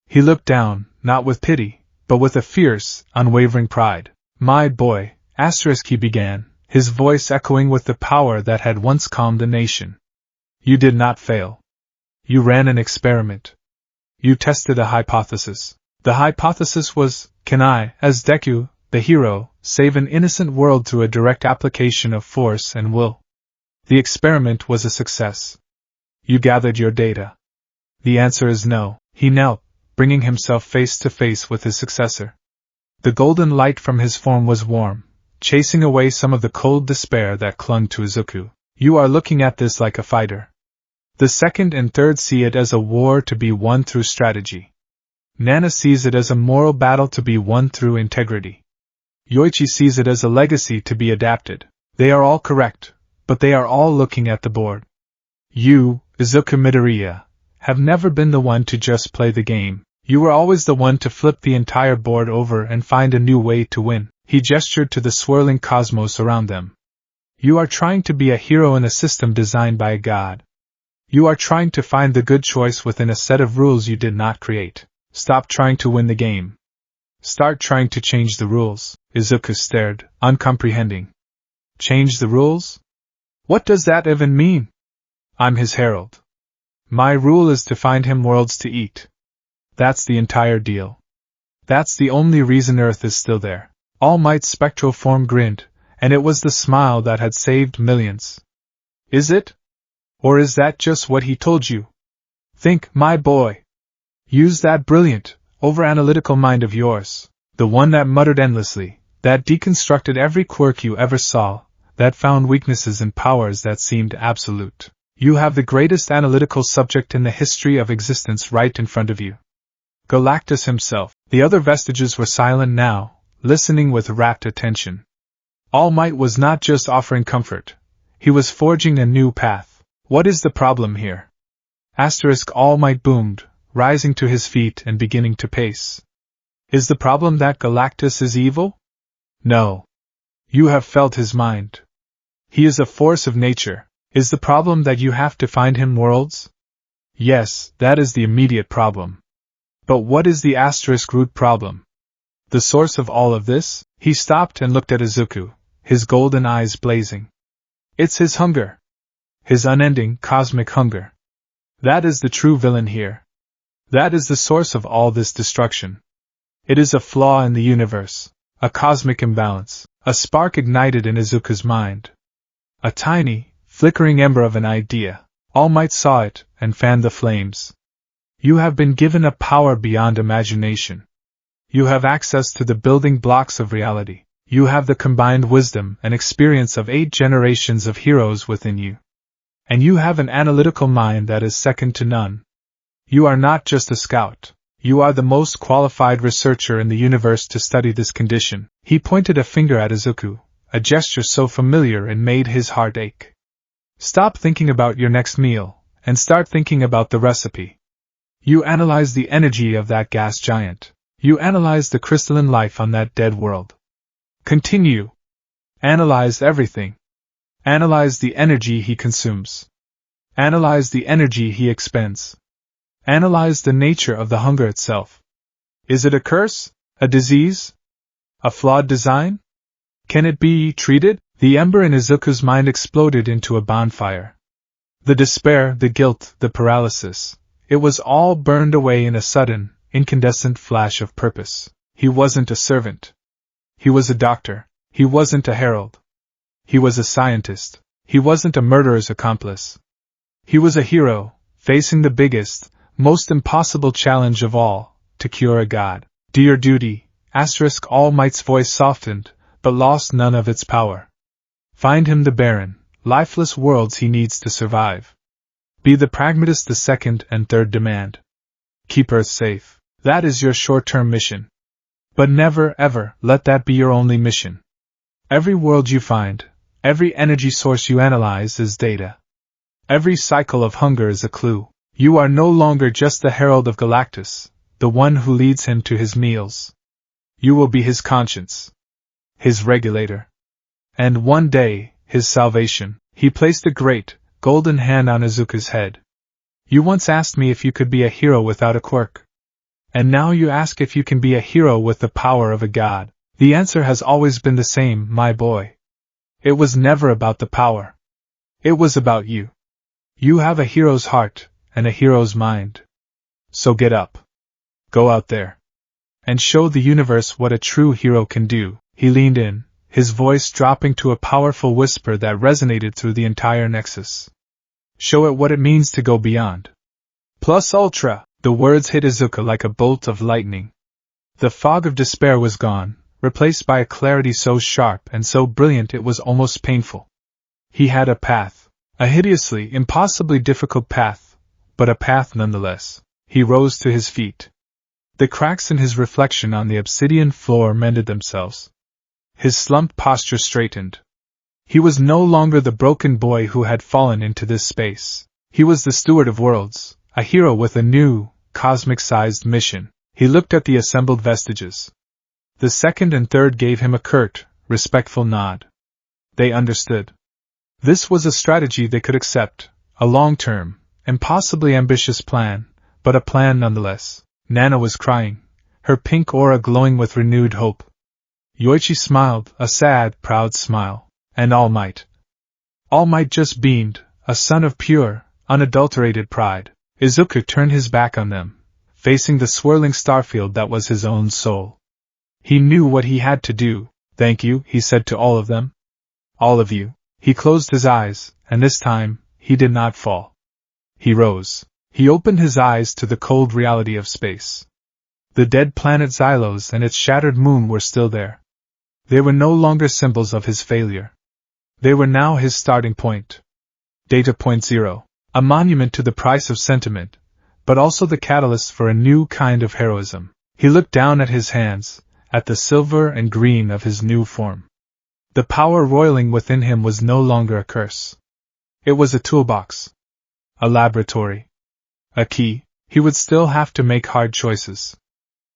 He looked down, not with pity, but with a fierce, unwavering pride. My boy, he began, his voice echoing with the power that had once calmed a nation. You did not fail. You ran an experiment. You tested a hypothesis. The hypothesis was, can I, as Deku, the hero, save an innocent world through a direct application of force and will? The experiment was a success. You gathered your data. The answer is no. He knelt, bringing himself face to face with his successor. The golden light from his form was warm, chasing away some of the cold despair that clung to Izuku. You are looking at this like a fighter. The second and third see it as a war to be won through strategy. Nana sees it as a moral battle to be won through integrity. Yoichi sees it as a legacy to be adapted. They are all correct, but they are all looking at the board. You, Izuku Midoriya, have never been the one to just play the game. You were always the one to flip the entire board over and find a new way to win. He gestured to the swirling cosmos around them. You are trying to be a hero in a system designed by a god. You are trying to find the good choice within a set of rules you did not create. Stop trying to win the game. Start trying to change the rules. Izuku stared, uncomprehending. Change the rules? What does that even mean? I'm his herald. My rule is to find him worlds to eat. That's the entire deal. That's the only reason Earth is still there. All Might's spectral form grinned, and it was the smile that had saved millions. Is it? Or is that just what he told you? Think, my boy. Use that brilliant, over-analytical mind of yours, the one that muttered endlessly, that deconstructed every quirk you ever saw, that found weaknesses in powers that seemed absolute. You have the greatest analytical subject in the history of existence right in front of you. Galactus himself. The other vestiges were silent now, listening with rapt attention. All Might was not just offering comfort. He was forging a new path. What is the problem here? All Might boomed, rising to his feet and beginning to pace. Is the problem that Galactus is evil? No. You have felt his mind. He is a force of nature. Is the problem that you have to find him worlds? Yes, that is the immediate problem. But what is the root problem? The source of all of this? He stopped and looked at Izuku, his golden eyes blazing. It's his hunger. His unending, cosmic hunger. That is the true villain here. That is the source of all this destruction. It is a flaw in the universe, a cosmic imbalance, a spark ignited in Izuku's mind. A tiny, flickering ember of an idea. All Might saw it, and fanned the flames. You have been given a power beyond imagination. You have access to the building blocks of reality. You have the combined wisdom and experience of 8 generations of heroes within you. And you have an analytical mind that is second to none. You are not just a scout. You are the most qualified researcher in the universe to study this condition. He pointed a finger at Izuku, a gesture so familiar it made his heart ache. Stop thinking about your next meal, and start thinking about the recipe. You analyze the energy of that gas giant. You analyze the crystalline life on that dead world. Continue. Analyze everything. Analyze the energy he consumes. Analyze the energy he expends. Analyze the nature of the hunger itself. Is it a curse? A disease? A flawed design? Can it be treated? The ember in Izuku's mind exploded into a bonfire. The despair, the guilt, the paralysis. It was all burned away in a sudden, incandescent flash of purpose. He wasn't a servant. He was a doctor. He wasn't a herald. He was a scientist. He wasn't a murderer's accomplice. He was a hero, facing the biggest, most impossible challenge of all, to cure a god. Do your duty, *. All Might's voice softened, but lost none of its power. Find him the barren, lifeless worlds he needs to survive. Be the pragmatist the second and third demand. Keep Earth safe. That is your short-term mission. But never, ever, let that be your only mission. Every world you find, every energy source you analyze is data. Every cycle of hunger is a clue. You are no longer just the herald of Galactus, the one who leads him to his meals. You will be his conscience. His regulator. And one day, his salvation. He placed a great, golden hand on Izuku's head. You once asked me if you could be a hero without a quirk. And now you ask if you can be a hero with the power of a god. The answer has always been the same, my boy. It was never about the power. It was about you. You have a hero's heart, and a hero's mind. So get up. Go out there. And show the universe what a true hero can do. He leaned in, his voice dropping to a powerful whisper that resonated through the entire nexus. Show it what it means to go beyond. Plus ultra, the words hit Izuku like a bolt of lightning. The fog of despair was gone, replaced by a clarity so sharp and so brilliant it was almost painful. He had a path, a hideously, impossibly difficult path, but a path nonetheless. He rose to his feet. The cracks in his reflection on the obsidian floor mended themselves. His slumped posture straightened. He was no longer the broken boy who had fallen into this space. He was the steward of worlds, a hero with a new, cosmic-sized mission. He looked at the assembled vestiges. The second and third gave him a curt, respectful nod. They understood. This was a strategy they could accept, a long-term, impossibly ambitious plan, but a plan nonetheless. Nana was crying, her pink aura glowing with renewed hope. Yoichi smiled, a sad, proud smile. And All Might. All Might just beamed, a son of pure, unadulterated pride. Izuku turned his back on them, facing the swirling starfield that was his own soul. He knew what he had to do. Thank you, he said to all of them. All of you. He closed his eyes, and this time, he did not fall. He rose. He opened his eyes to the cold reality of space. The dead planet Xylos and its shattered moon were still there. They were no longer symbols of his failure. They were now his starting point. Data point 0. A monument to the price of sentiment, but also the catalyst for a new kind of heroism. He looked down at his hands, at the silver and green of his new form. The power roiling within him was no longer a curse. It was a toolbox. A laboratory. A key. He would still have to make hard choices.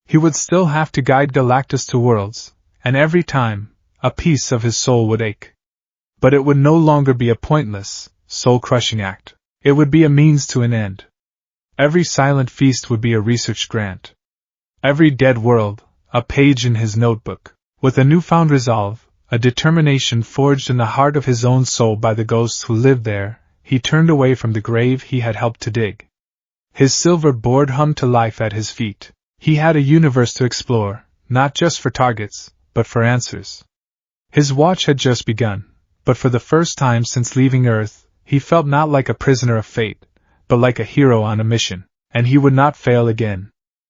He would still have to guide Galactus to worlds, and every time, a piece of his soul would ache. But it would no longer be a pointless, soul-crushing act. It would be a means to an end. Every silent feast would be a research grant. Every dead world, a page in his notebook. With a newfound resolve, a determination forged in the heart of his own soul by the ghosts who lived there, he turned away from the grave he had helped to dig. His silver board hummed to life at his feet. He had a universe to explore, not just for targets, but for answers. His watch had just begun, but for the first time since leaving Earth, he felt not like a prisoner of fate, but like a hero on a mission, and he would not fail again.